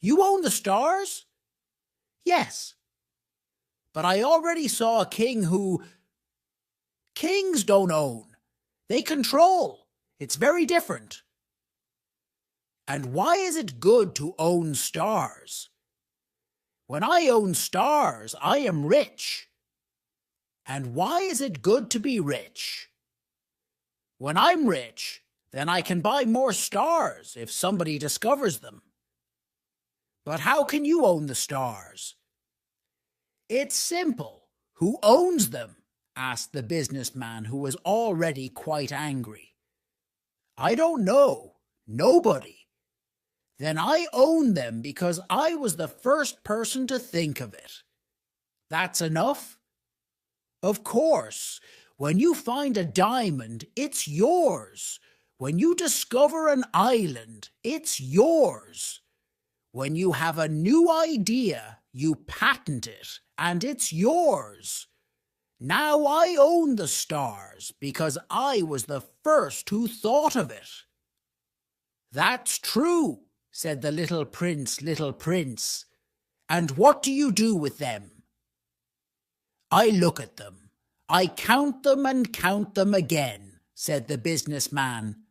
You own the stars? Yes. But I already saw a king who... Kings don't own. They control. It's very different. And why is it good to own stars? When I own stars, I am rich. And why is it good to be rich? When I'm rich, then I can buy more stars if somebody discovers them. But how can you own the stars? It's simple. Who owns them? Asked the businessman, who was already quite angry. I don't know. Nobody. Then I own them because I was the first person to think of it. That's enough? Of course. When you find a diamond, it's yours. When you discover an island, it's yours. When you have a new idea, you patent it, and it's yours. Now I own the stars because I was the first who thought of it. That's true, said the little prince. And what do you do with them? I look at them. I count them and count them again, said the businessman.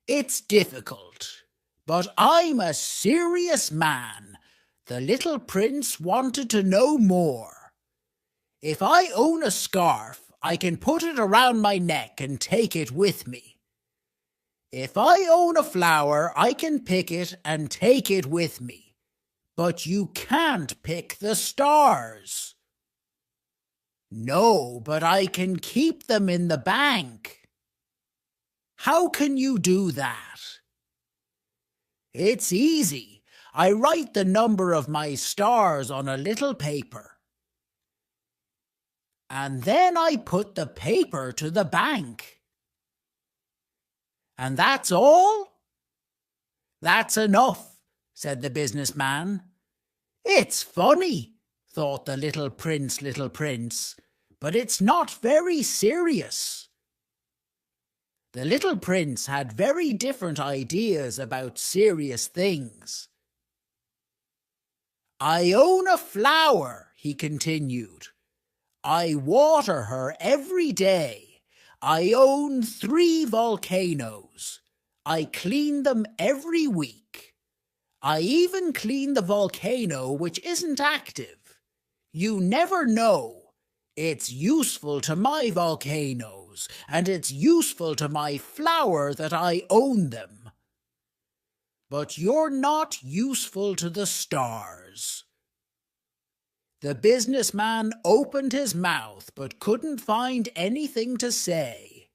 It's difficult, but I'm a serious man. The little prince wanted to know more. If I own a scarf, I can put it around my neck and take it with me. If I own a flower, I can pick it and take it with me. But you can't pick the stars. No, but I can keep them in the bank. How can you do that? It's easy. I write the number of my stars on a little paper. And then I put the paper to the bank. And that's all? That's enough, said the businessman. It's funny, thought the little prince, but it's not very serious. The little prince had very different ideas about serious things. I own a flower, he continued. I water her every day. I own 3 volcanoes. I clean them every week. I even clean the volcano which isn't active. You never know. It's useful to my volcanoes, and it's useful to my flower that I own them. But you're not useful to the stars. The businessman opened his mouth but couldn't find anything to say.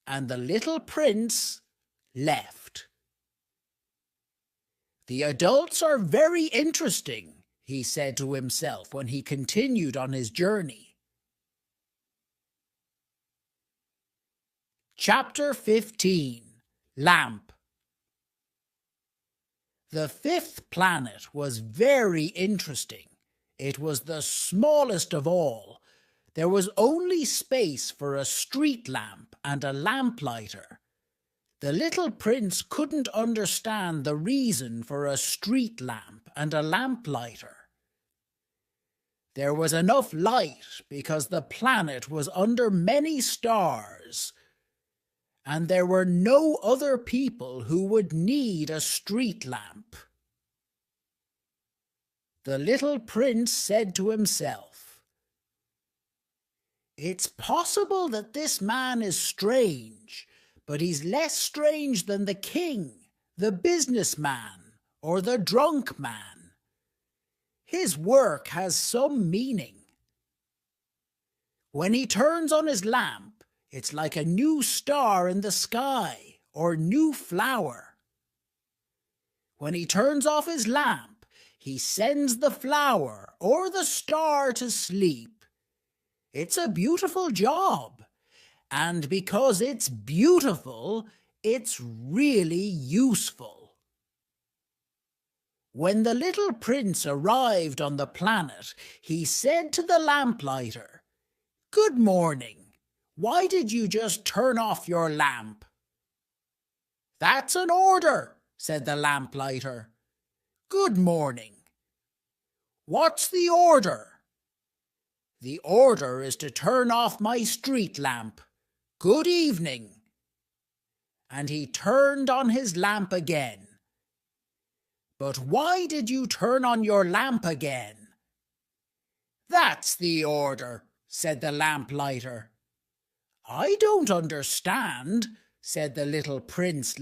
And the little prince left. The adults are very interesting, he said to himself when he continued on his journey. Chapter 15. Lamp. The 5th planet was very interesting. It was the smallest of all. There was only space for a street lamp and a lamplighter. The little prince couldn't understand the reason for a street lamp and a lamplighter. There was enough light because the planet was under many stars, and there were no other people who would need a street lamp. The little prince said to himself, "It's possible that this man is strange, but he's less strange than the king, the businessman, or the drunk man. His work has some meaning. When he turns on his lamp, it's like a new star in the sky or new flower. When he turns off his lamp, he sends the flower or the star to sleep. It's a beautiful job, and because it's beautiful, it's really useful." When the little prince arrived on the planet, he said to the lamplighter, "Good morning. Why did you just turn off your lamp?" "That's an order," said the lamplighter. "Good morning." "What's the order?" "The order is to turn off my street lamp. Good evening." And he turned on his lamp again. "But why did you turn on your lamp again?" "That's the order," said the lamplighter. "I don't understand," said the little prince.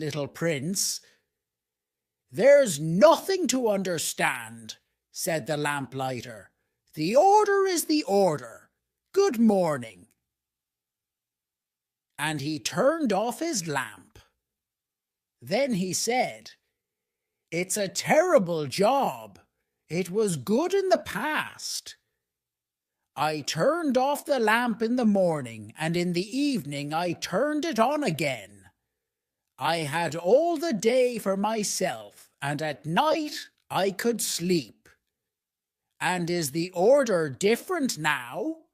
"There's nothing to understand," said the lamplighter. "The order is the order. Good morning." And he turned off his lamp. Then he said, "It's a terrible job. It was good in the past. I turned off the lamp in the morning, and in the evening I turned it on again. I had all the day for myself, and at night I could sleep. And is the order different now?"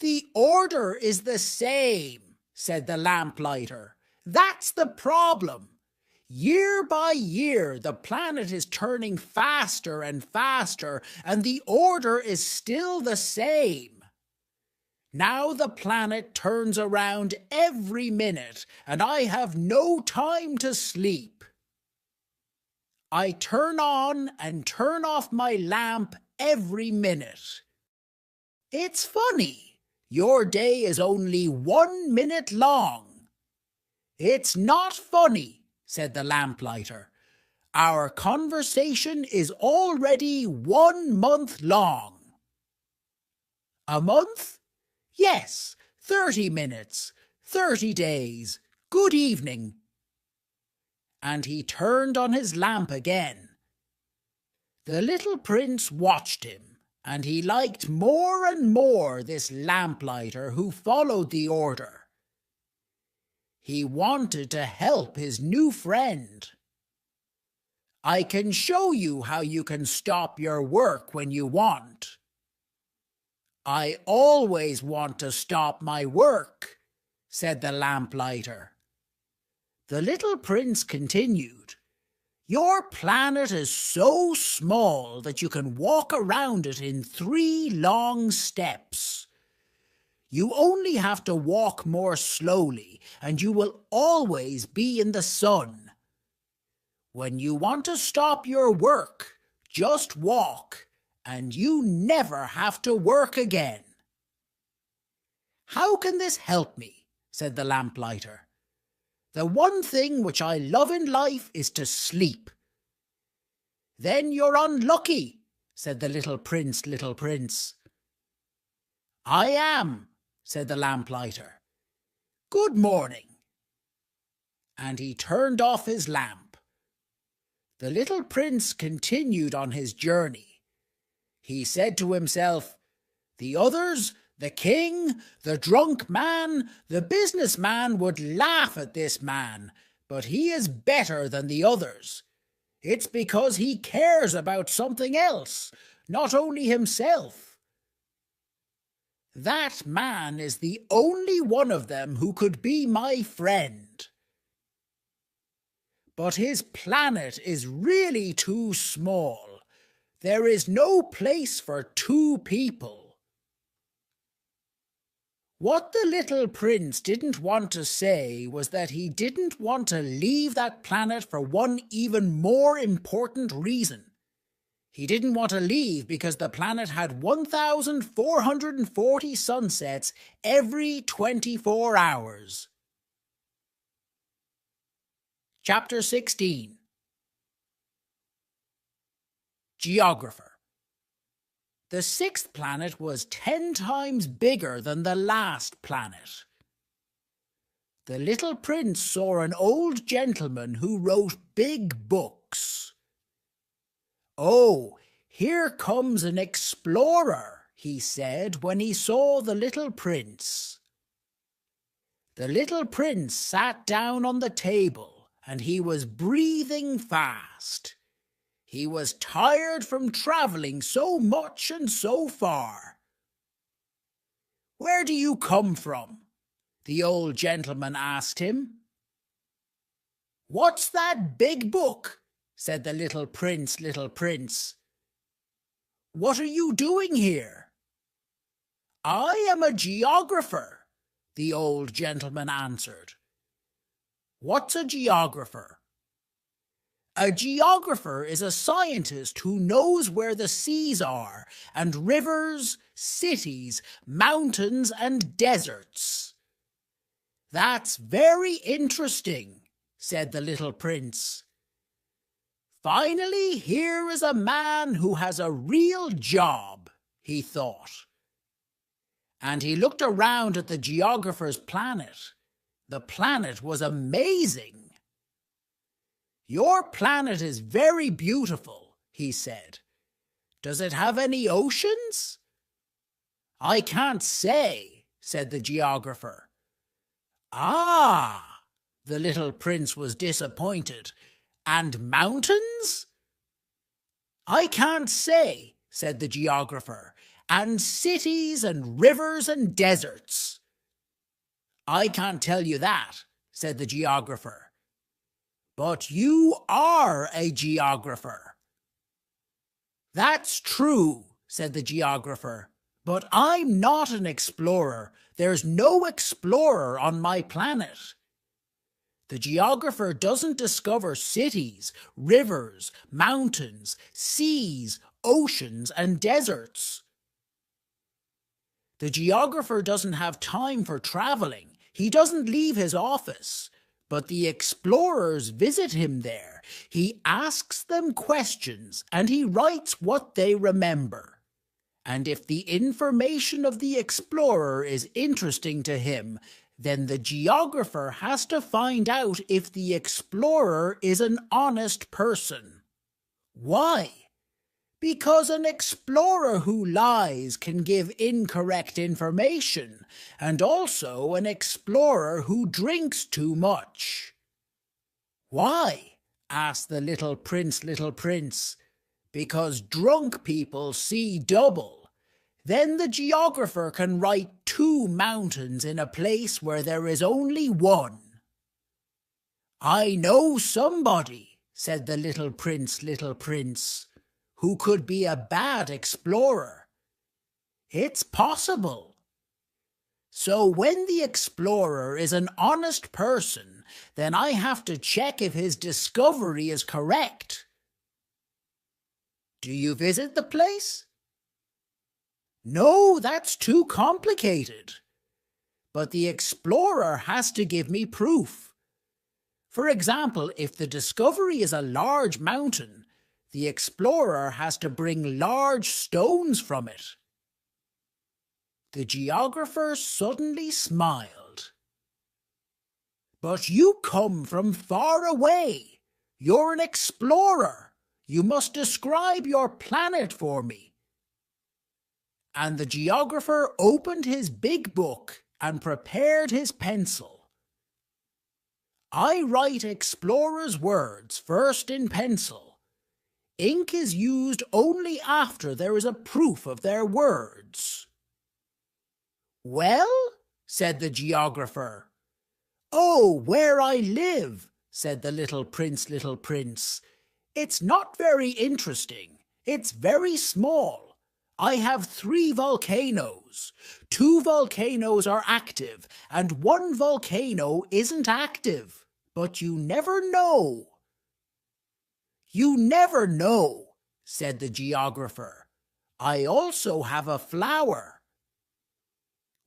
"The order is the same," said the lamplighter. "That's the problem. Year by year, the planet is turning faster and faster, and the order is still the same. Now the planet turns around every minute, and I have no time to sleep. I turn on and turn off my lamp every minute. It's funny. Your day is only 1 minute long." "It's not funny," said the lamplighter. "Our conversation is already 1 month long." "A month?" "Yes, 30 minutes, 30 days. Good evening." And he turned on his lamp again. The little prince watched him, and he liked more and more this lamplighter who followed the order. He wanted to help his new friend. "I can show you how you can stop your work when you want." "I always want to stop my work," said the lamplighter. The little prince continued, "Your planet is so small that you can walk around it in 3 long steps. You only have to walk more slowly, and you will always be in the sun. When you want to stop your work, just walk, and you never have to work again." "How can this help me?" said the lamplighter. "The one thing which I love in life is to sleep." "Then you're unlucky," said the little prince. "I am," said the lamplighter. "Good morning." And he turned off his lamp. The little prince continued on his journey. He said to himself, "The others, the king, the drunk man, the businessman would laugh at this man, but he is better than the others. It's because he cares about something else, not only himself. That man is the only one of them who could be my friend. But his planet is really too small. There is no place for 2 people. What the little prince didn't want to say was that he didn't want to leave that planet for one even more important reason. He didn't want to leave because the planet had 1,440 sunsets every 24 hours. Chapter 16. Geographer. The sixth planet was 10 times bigger than the last planet. The little prince saw an old gentleman who wrote big books. "Oh, here comes an explorer," he said when he saw the little prince. The little prince sat down on the table and he was breathing fast. He was tired from travelling so much and so far. "Where do you come from?" the old gentleman asked him. "What's that big book?" said the little prince, "What are you doing here?" "I am a geographer," the old gentleman answered. "What's a geographer?" A geographer is a scientist who knows where the seas are, and rivers, cities, mountains, and deserts. "That's very interesting," said the little prince. "Finally, here is a man who has a real job," he thought. And he looked around at the geographer's planet. The planet was amazing. "Your planet is very beautiful," he said. "Does it have any oceans?" "I can't say," said the geographer. "Ah!" The little prince was disappointed. "And mountains?" "I can't say," said the geographer. "And cities and rivers and deserts?" "I can't tell you that," said the geographer. "But you are a geographer." "That's true," said the geographer, "but I'm not an explorer. There's no explorer on my planet." The geographer doesn't discover cities, rivers, mountains, seas, oceans, and deserts. The geographer doesn't have time for traveling. He doesn't leave his office. But the explorers visit him there. He asks them questions and he writes what they remember. And if the information of the explorer is interesting to him, then the geographer has to find out if the explorer is an honest person. Why? Because an explorer who lies can give incorrect information, and also an explorer who drinks too much. "Why?" asked the little prince. "Because drunk people see double. Then the geographer can write 2 mountains in a place where there is only 1. "I know somebody," said the little prince, "who could be a bad explorer. It's possible. So when the explorer is an honest person, then I have to check if his discovery is correct. Do you visit the place?" "No, that's too complicated. But the explorer has to give me proof. For example, if the discovery is a large mountain, the explorer has to bring large stones from it." The geographer suddenly smiled. "But you come from far away. You're an explorer. You must describe your planet for me." And the geographer opened his big book and prepared his pencil. "I write explorers' words first in pencil. Ink is used only after there is a proof of their words." "Well?" said the geographer. "Oh, where I live," said the little prince. "It's not very interesting. It's very small. I have 3 volcanoes. 2 volcanoes are active, and 1 volcano isn't active. But you never know. You never know, said the geographer. I also have a flower.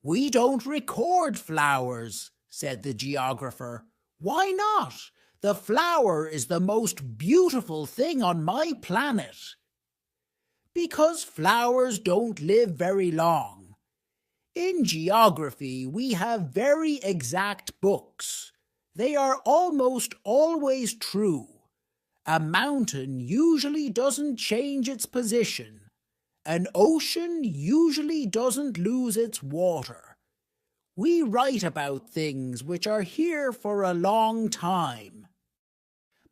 We don't record flowers, said the geographer. Why not? The flower is the most beautiful thing on my planet. Because flowers don't live very long. In geography, we have very exact books. They are almost always true. A mountain usually doesn't change its position. An ocean usually doesn't lose its water. We write about things which are here for a long time.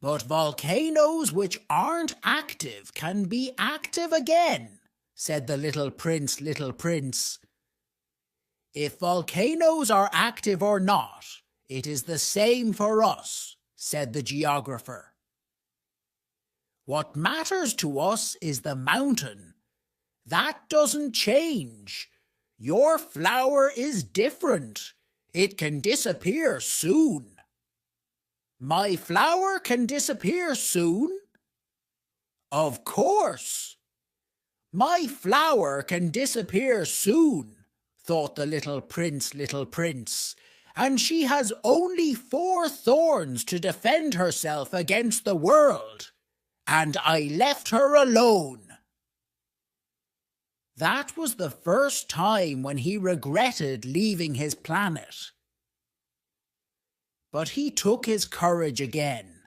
But volcanoes which aren't active can be active again, said the little prince, little prince. If volcanoes are active or not, it is the same for us, said the geographer. What matters to us is the mountain. That doesn't change. Your flower is different. It can disappear soon. My flower can disappear soon? Of course. My flower can disappear soon, thought the little prince, and she has only 4 thorns to defend herself against the world, and I left her alone. That was the first time when he regretted leaving his planet. But he took his courage again.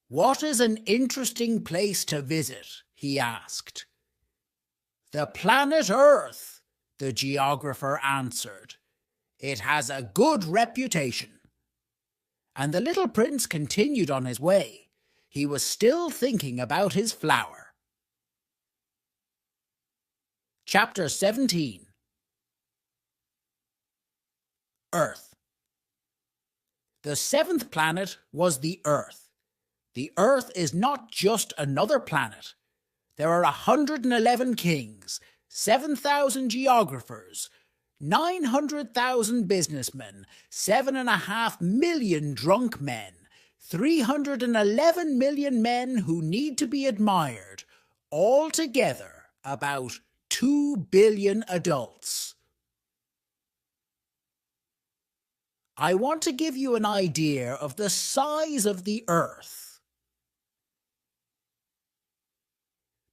What is an interesting place to visit? He asked. The planet Earth, the geographer answered. It has a good reputation. And the little prince continued on his way. He was still thinking about his flower. Chapter 17. Earth. The 7th planet was the Earth. The Earth is not just another planet. There are 111 kings, 7,000 geographers, 900,000 businessmen, 7.5 million drunk men, 311 million men who need to be admired, altogether about 2 billion adults. I want to give you an idea of the size of the Earth.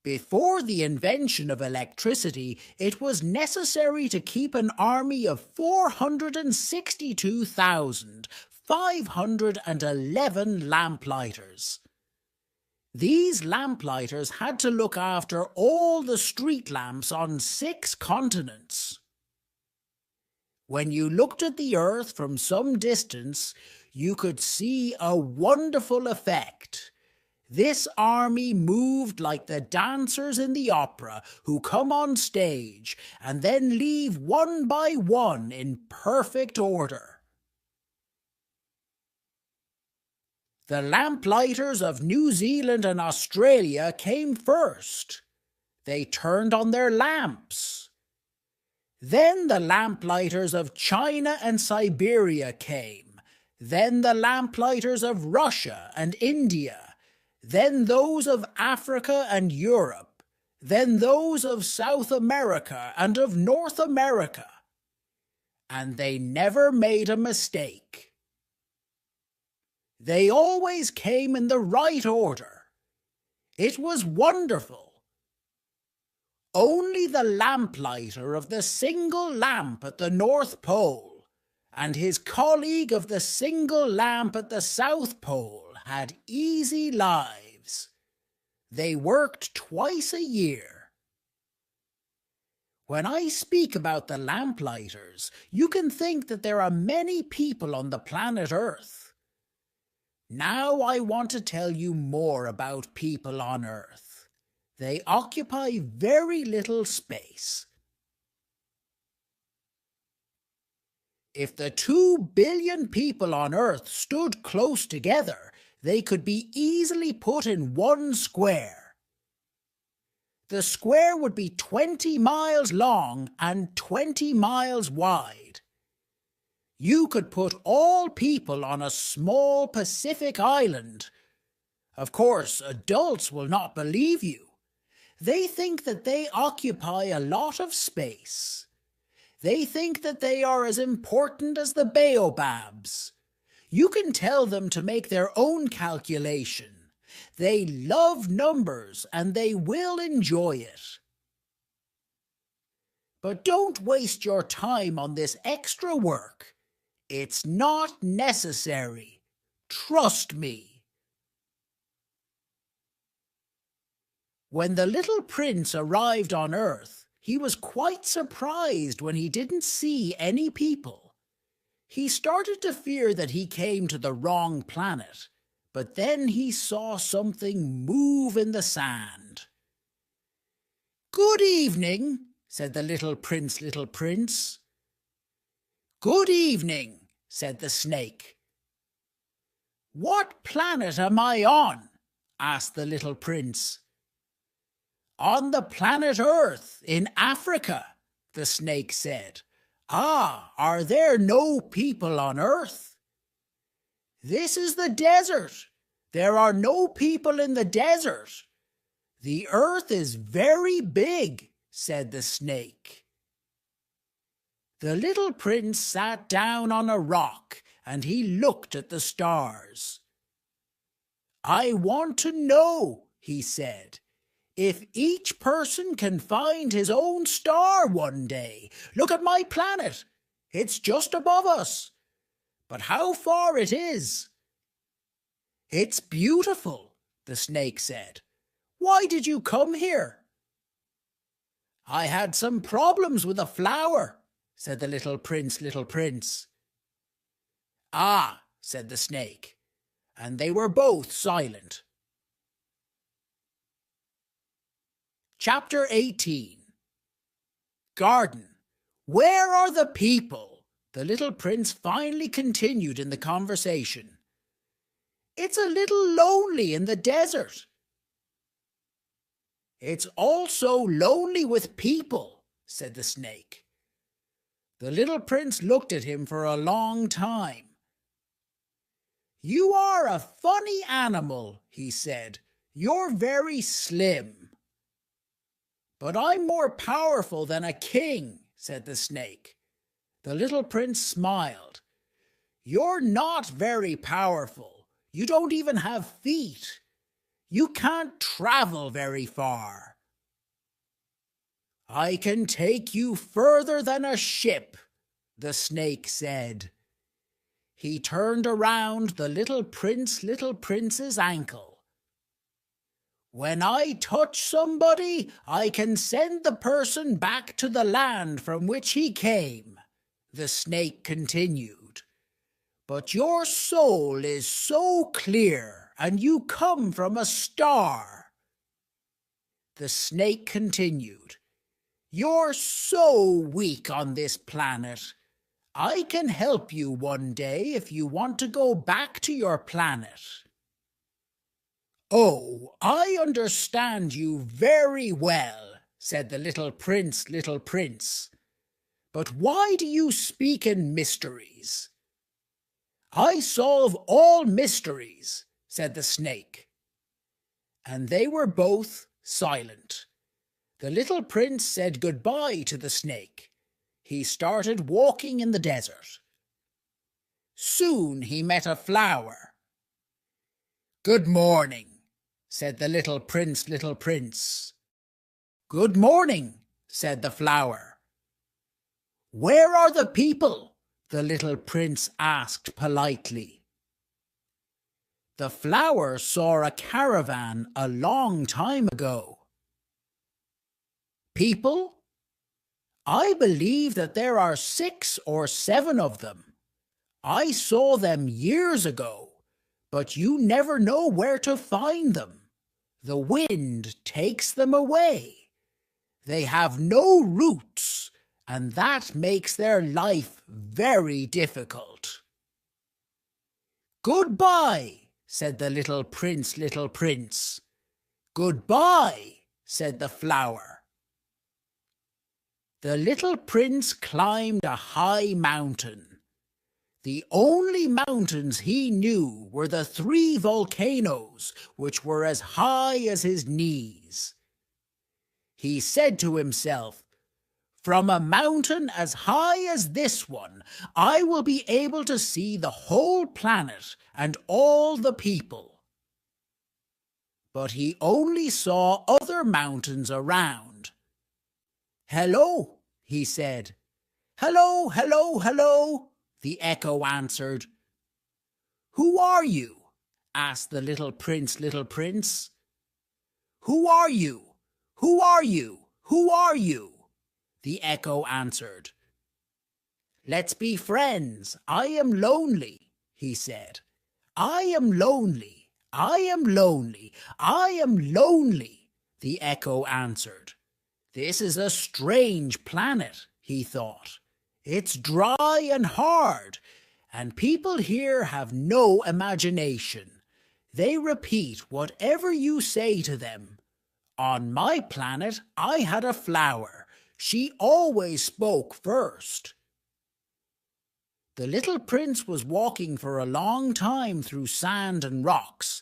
Before the invention of electricity, it was necessary to keep an army of 462,511 lamplighters. These lamplighters had to look after all the street lamps on 6 continents. When you looked at the Earth from some distance, you could see a wonderful effect. This army moved like the dancers in the opera who come on stage and then leave one by one in perfect order. The lamplighters of New Zealand and Australia came first. They turned on their lamps. Then the lamplighters of China and Siberia came. Then the lamplighters of Russia and India. Then those of Africa and Europe. Then those of South America and of North America. And they never made a mistake. They always came in the right order. It was wonderful. Only the lamplighter of the single lamp at the North Pole and his colleague of the single lamp at the South Pole had easy lives. They worked twice a year. When I speak about the lamplighters, you can think that there are many people on the planet Earth. Now I want to tell you more about people on Earth. They occupy very little space. If the 2 billion people on Earth stood close together, they could be easily put in one square. The square would be 20 miles long and 20 miles wide. You could put all people on a small Pacific island. Of course, adults will not believe you. They think that they occupy a lot of space. They think that they are as important as the baobabs. You can tell them to make their own calculation. They love numbers and they will enjoy it. But don't waste your time on this extra work. It's not necessary. Trust me. When the little prince arrived on Earth, he was quite surprised when he didn't see any people. He started to fear that he came to the wrong planet, but then he saw something move in the sand. "Good evening," said the little prince. "Good evening," said the snake. "What planet am I on?" asked the little prince. "On the planet Earth, in Africa," the snake said. "Ah, are there no people on Earth?" "This is the desert. There are no people in the desert. The earth is very big," said the snake. The little prince sat down on a rock and he looked at the stars. "I want to know," he said, "if each person can find his own star one day. Look at my planet. It's just above us. But how far it is." "It's beautiful," the snake said. "Why did you come here?" "I had some problems with a flower," said the little prince. "Ah," said the snake, and they were both silent. Chapter 18. Garden. "Where are the people?" the little prince finally continued in the conversation. "It's a little lonely in the desert." "It's also lonely with people," said the snake. The little prince looked at him for a long time. "You are a funny animal," he said. "You're very slim." "But I'm more powerful than a king," said the snake. The little prince smiled. "You're not very powerful. You don't even have feet. You can't travel very far." "I can take you further than a ship," the snake said. He turned around the little prince's ankle. "When I touch somebody, I can send the person back to the land from which he came," the snake continued. "But your soul is so clear, and you come from a star." The snake continued. "You're so weak on this planet. I can help you one day if you want to go back to your planet." "Oh, I understand you very well," said the little prince. "But why do you speak in mysteries?" "I solve all mysteries," said the snake. And they were both silent. The little prince said goodbye to the snake. He started walking in the desert. Soon he met a flower. "Good morning," said the little prince. "Good morning," said the flower. "Where are the people?" the little prince asked politely. The flower saw a caravan a long time ago. "People? I believe that there are 6 or 7 of them. I saw them years ago, but you never know where to find them. The wind takes them away. They have no roots, and that makes their life very difficult." "Goodbye," said the little prince. "Goodbye," said the flower. The little prince climbed a high mountain. The only mountains he knew were the 3 volcanoes, which were as high as his knees. He said to himself, "From a mountain as high as this one, I will be able to see the whole planet and all the people." But he only saw other mountains around. "Hello," he said. "Hello, hello, hello," the echo answered. "Who are you?" asked the little prince, "Who are you? Who are you? Who are you?" the echo answered. "Let's be friends. I am lonely," he said. "I am lonely. I am lonely. I am lonely," the echo answered. "This is a strange planet," he thought. "It's dry and hard, and people here have no imagination. They repeat whatever you say to them. On my planet, I had a flower. She always spoke first." The little prince was walking for a long time through sand and rocks,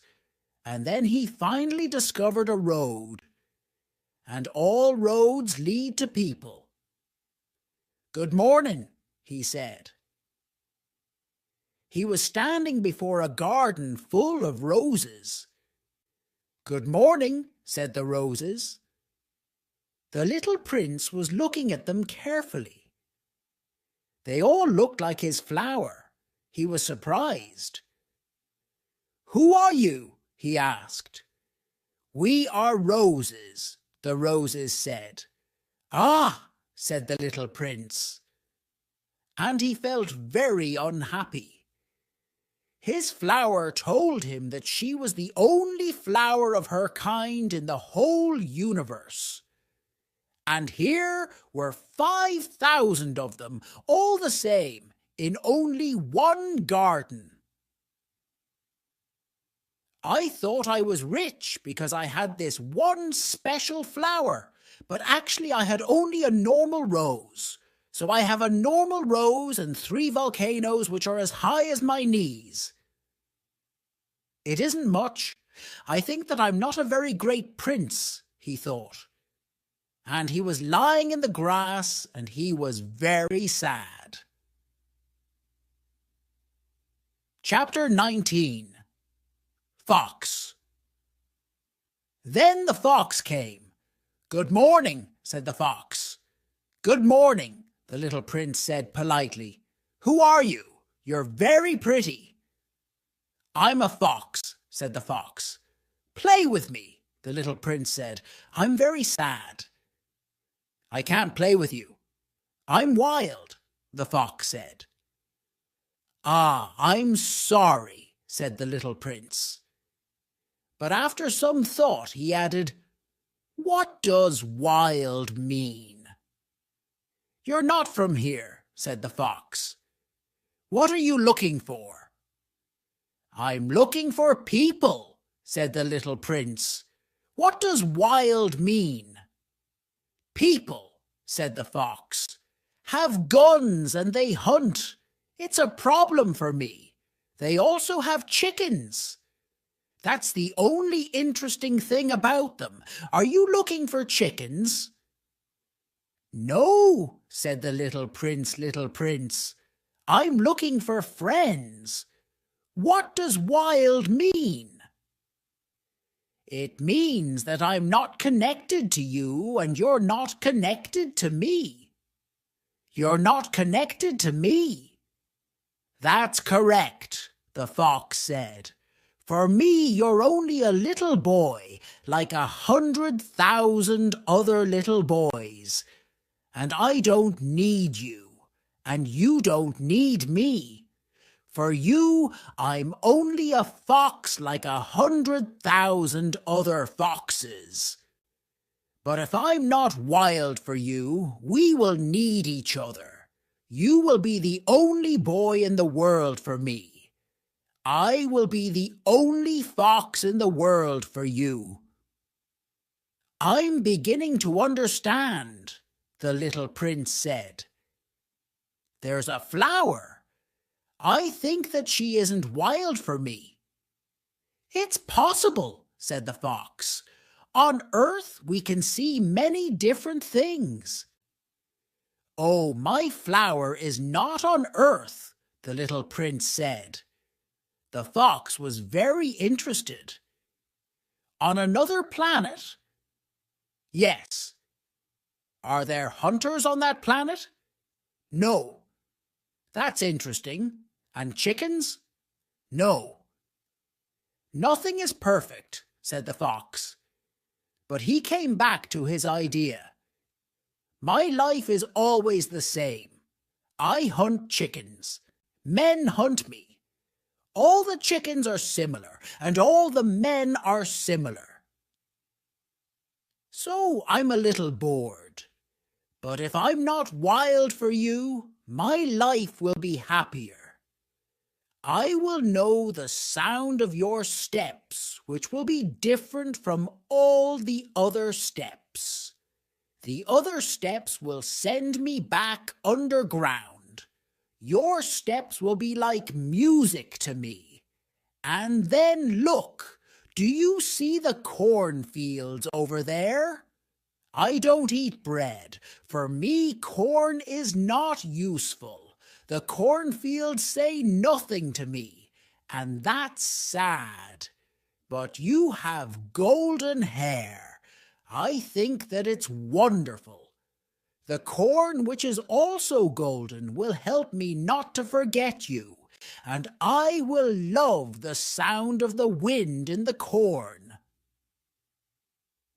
and then he finally discovered a road. And all roads lead to people. "Good morning," he said. He was standing before a garden full of roses. "Good morning," said the roses. The little prince was looking at them carefully. They all looked like his flower. He was surprised. "Who are you?" he asked. "We are roses," the roses said. "Ah," said the little prince. And he felt very unhappy. His flower told him that she was the only flower of her kind in the whole universe. And here were 5,000 of them, all the same, in only one garden. "I thought I was rich because I had this one special flower, but actually I had only a normal rose. So I have a normal rose and 3 volcanoes which are as high as my knees. It isn't much. I think that I'm not a very great prince," he thought. And he was lying in the grass, and he was very sad. Chapter 19. Fox. Then the fox came. "Good morning," said the fox. "Good morning," the little prince said politely. "Who are you? You're very pretty." "I'm a fox," said the fox. "Play with me," the little prince said. "I'm very sad." "I can't play with you. I'm wild," the fox said. "Ah, I'm sorry," said the little prince. But after some thought, he added, "What does wild mean?" "You're not from here," said the fox. "What are you looking for?" "I'm looking for people," said the little prince. "What does wild mean?" "People," said the fox, "have guns and they hunt. It's a problem for me. They also have chickens. That's the only interesting thing about them. Are you looking for chickens?" "No," said the little prince. "I'm looking for friends. What does wild mean?" "It means that I'm not connected to you and you're not connected to me." "You're not connected to me." "That's correct," the fox said. "For me, you're only a little boy, like 100,000 other little boys. And I don't need you, and you don't need me. For you, I'm only a fox like 100,000 other foxes. But if I'm not wild for you, we will need each other. You will be the only boy in the world for me. I will be the only fox in the world for you." I'm beginning to understand, the little prince said. There's a flower. I think that she isn't wild for me. It's possible, said the fox. On Earth we can see many different things. Oh, my flower is not on Earth, the little prince said. The fox was very interested. On another planet? Yes. Are there hunters on that planet? No. That's interesting. And chickens? No. Nothing is perfect, said the fox. But he came back to his idea. My life is always the same. I hunt chickens. Men hunt me. All the chickens are similar, and all the men are similar. So I'm a little bored. But if I'm not wild for you, my life will be happier. I will know the sound of your steps, which will be different from all the other steps. The other steps will send me back underground. Your steps will be like music to me. And then look, do you see the cornfields over there? I don't eat bread. For me, corn is not useful. The cornfields say nothing to me, and that's sad. But you have golden hair. I think that it's wonderful. The corn, which is also golden, will help me not to forget you, and I will love the sound of the wind in the corn.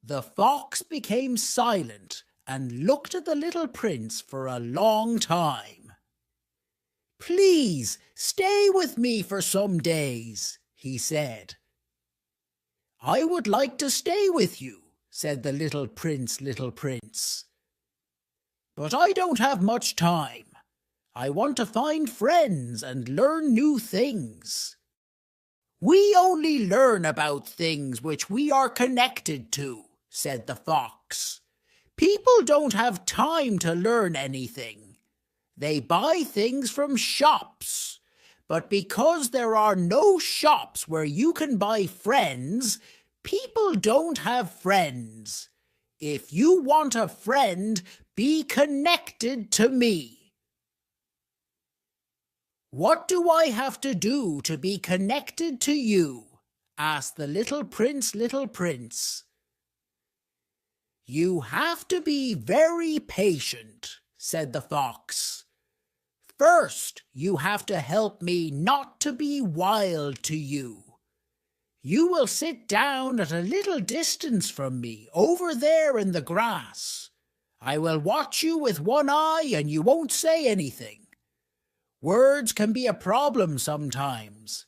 The fox became silent and looked at the little prince for a long time. Please stay with me for some days, he said. I would like to stay with you, said the little prince. But I don't have much time. I want to find friends and learn new things. We only learn about things which we are connected to, said the fox. People don't have time to learn anything. They buy things from shops. But because there are no shops where you can buy friends, people don't have friends. If you want a friend, be connected to me. What do I have to do to be connected to you? Asked the little prince. You have to be very patient, said the fox. First, you have to help me not to be wild to you. You will sit down at a little distance from me, over there in the grass. I will watch you with one eye and you won't say anything. Words can be a problem sometimes,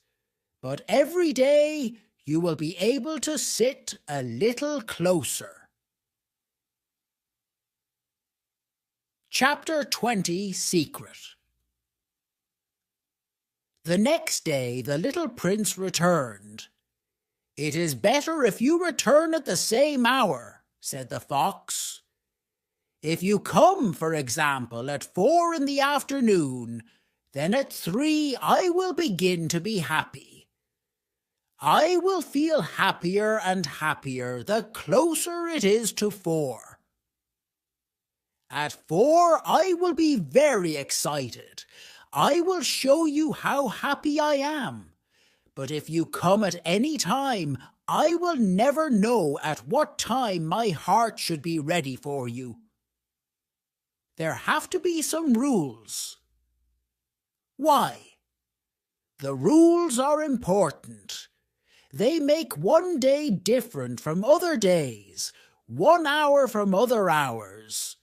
but every day you will be able to sit a little closer. Chapter 20, Secret. The next day the little prince returned. It is better if you return at the same hour, said the fox. If you come, for example, at 4 in the afternoon, then at 3 I will begin to be happy. I will feel happier and happier the closer it is to 4. At 4 I will be very excited. I will show you how happy I am. But if you come at any time, I will never know at what time my heart should be ready for you. There have to be some rules. Why? The rules are important. They make one day different from other days, 1 hour from other hours.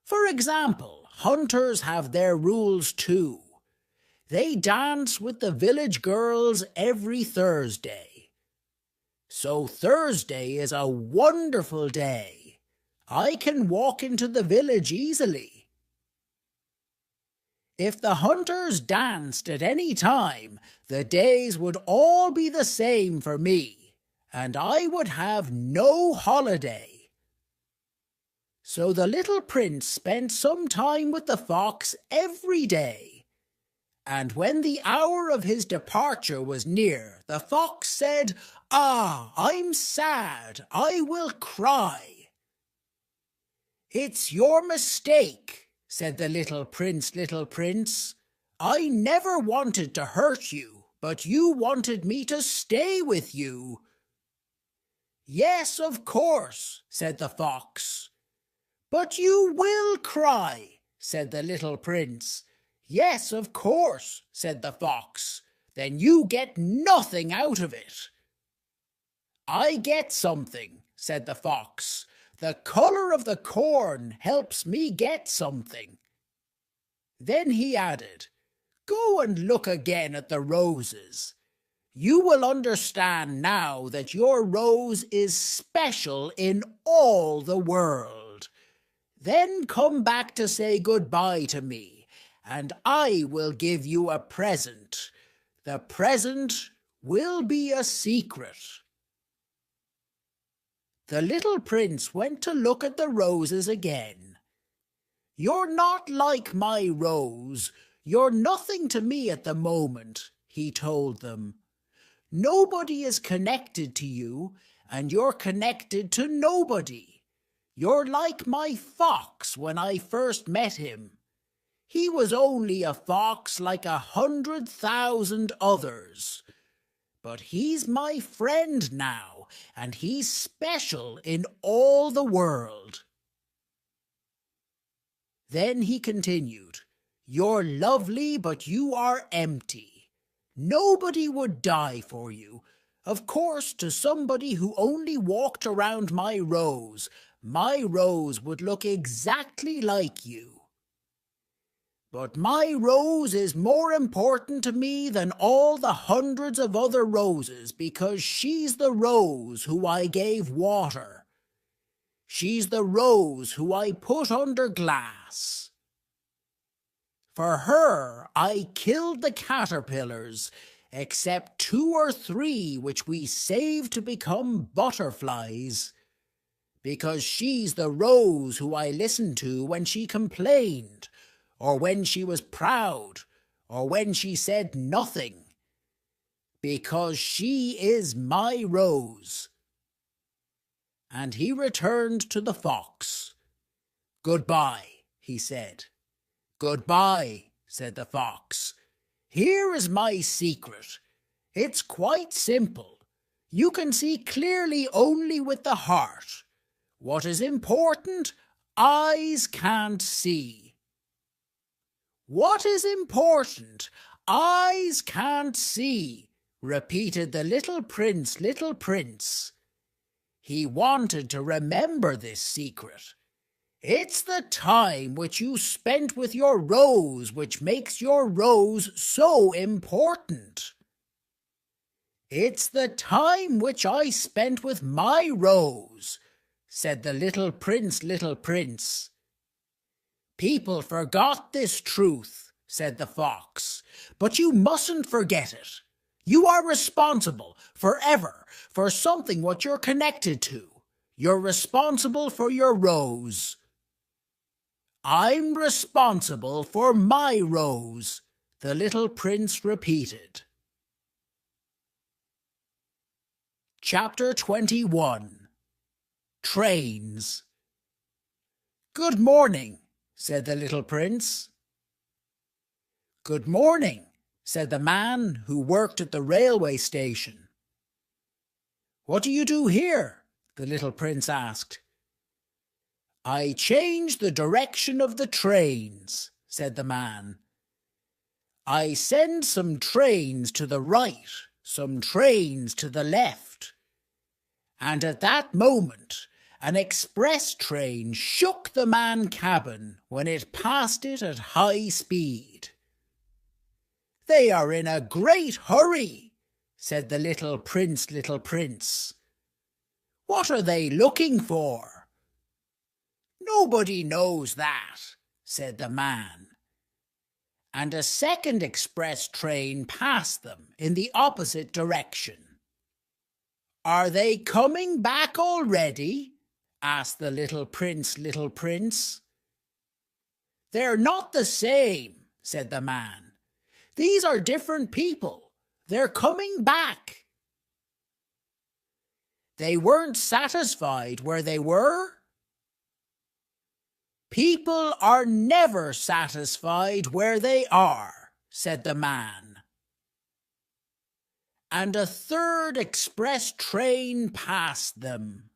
For example, hunters have their rules too. They dance with the village girls every Thursday. So Thursday is a wonderful day. I can walk into the village easily. If the hunters danced at any time, the days would all be the same for me, and I would have no holiday. So the little prince spent some time with the fox every day. And when the hour of his departure was near, the fox said, "Ah, I'm sad, I will cry." "It's your mistake," said the little prince. "I never wanted to hurt you, but you wanted me to stay with you." "Yes, of course," said the fox. "But you will cry," said the little prince. "Yes, of course," said the fox. "Then you get nothing out of it." "I get something," said the fox. "The colour of the corn helps me get something." Then he added, "Go and look again at the roses. You will understand now that your rose is special in all the world. Then come back to say goodbye to me, and I will give you a present. The present will be a secret." The little prince went to look at the roses again. "You're not like my rose. You're nothing to me at the moment," he told them. "Nobody is connected to you, and you're connected to nobody. You're like my fox when I first met him. He was only a fox like 100,000 others. But he's my friend now, and he's special in all the world." Then he continued, "You're lovely, but you are empty. Nobody would die for you. Of course, to somebody who only walked around my rose would look exactly like you. But my rose is more important to me than all the hundreds of other roses because she's the rose who I gave water. She's the rose who I put under glass. For her I killed the caterpillars, except 2 or 3 which we saved to become butterflies. Because she's the rose who I listened to when she complained, or when she was proud, or when she said nothing. Because she is my rose." And he returned to the fox. "Goodbye," he said. "Goodbye," said the fox. "Here is my secret. It's quite simple. You can see clearly only with the heart. What is important, eyes can't see." "What is important, eyes can't see," repeated the little prince. He wanted to remember this secret. It's the time which you spent with your rose which makes your rose so important. "It's the time which I spent with my rose," said the little prince. "People forgot this truth," said the fox, "but you mustn't forget it. You are responsible forever for something what you're connected to. You're responsible for your rose." "I'm responsible for my rose," the little prince repeated. Chapter 21. Trains. "Good morning," said the little prince. "Good morning," said the man who worked at the railway station. "What do you do here?" the little prince asked. "I change the direction of the trains," said the man. "I send some trains to the right, some trains to the left." And at that moment, an express train shook the man cabin when it passed it at high speed. "They are in a great hurry," said the little prince. "What are they looking for?" "Nobody knows that," said the man. And a second express train passed them in the opposite direction. "Are they coming back already?" asked the little prince. They're not the same, said the man. These are different people. They're coming back. They weren't satisfied where they were? People are never satisfied where they are, said the man. And a third express train passed them.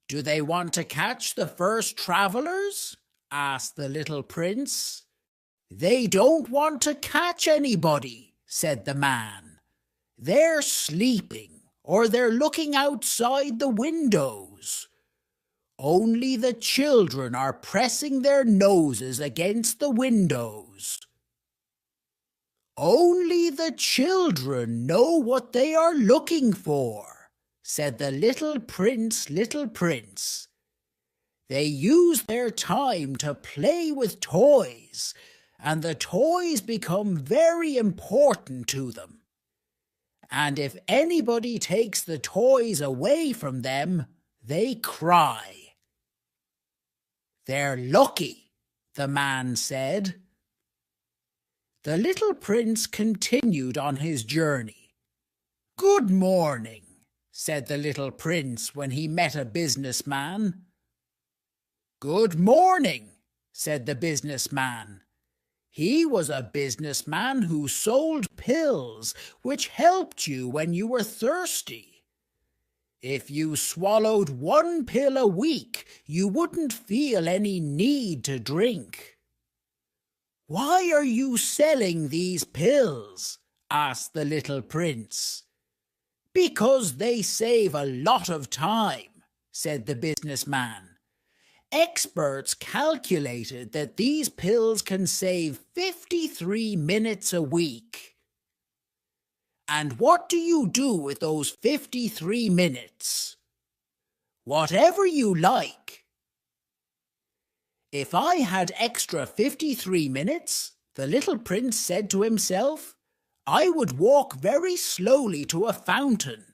Do they want to catch the first travellers? Asked the little prince. They don't want to catch anybody, said the man. They're sleeping, or they're looking outside the windows. Only the children are pressing their noses against the windows. Only the children know what they are looking for, said the little prince. They use their time to play with toys, and the toys become very important to them. And if anybody takes the toys away from them, they cry. They're lucky, the man said. The little prince continued on his journey. Good morning, said the little prince when he met a businessman. Good morning, said the businessman. He was a businessman who sold pills which helped you when you were thirsty. If you swallowed one pill a week, you wouldn't feel any need to drink. Why are you selling these pills? Asked the little prince. Because they save a lot of time, said the businessman. Experts calculated that these pills can save 53 minutes a week. And what do you do with those 53 minutes? Whatever you like. If I had extra 53 minutes, the little prince said to himself, I would walk very slowly to a fountain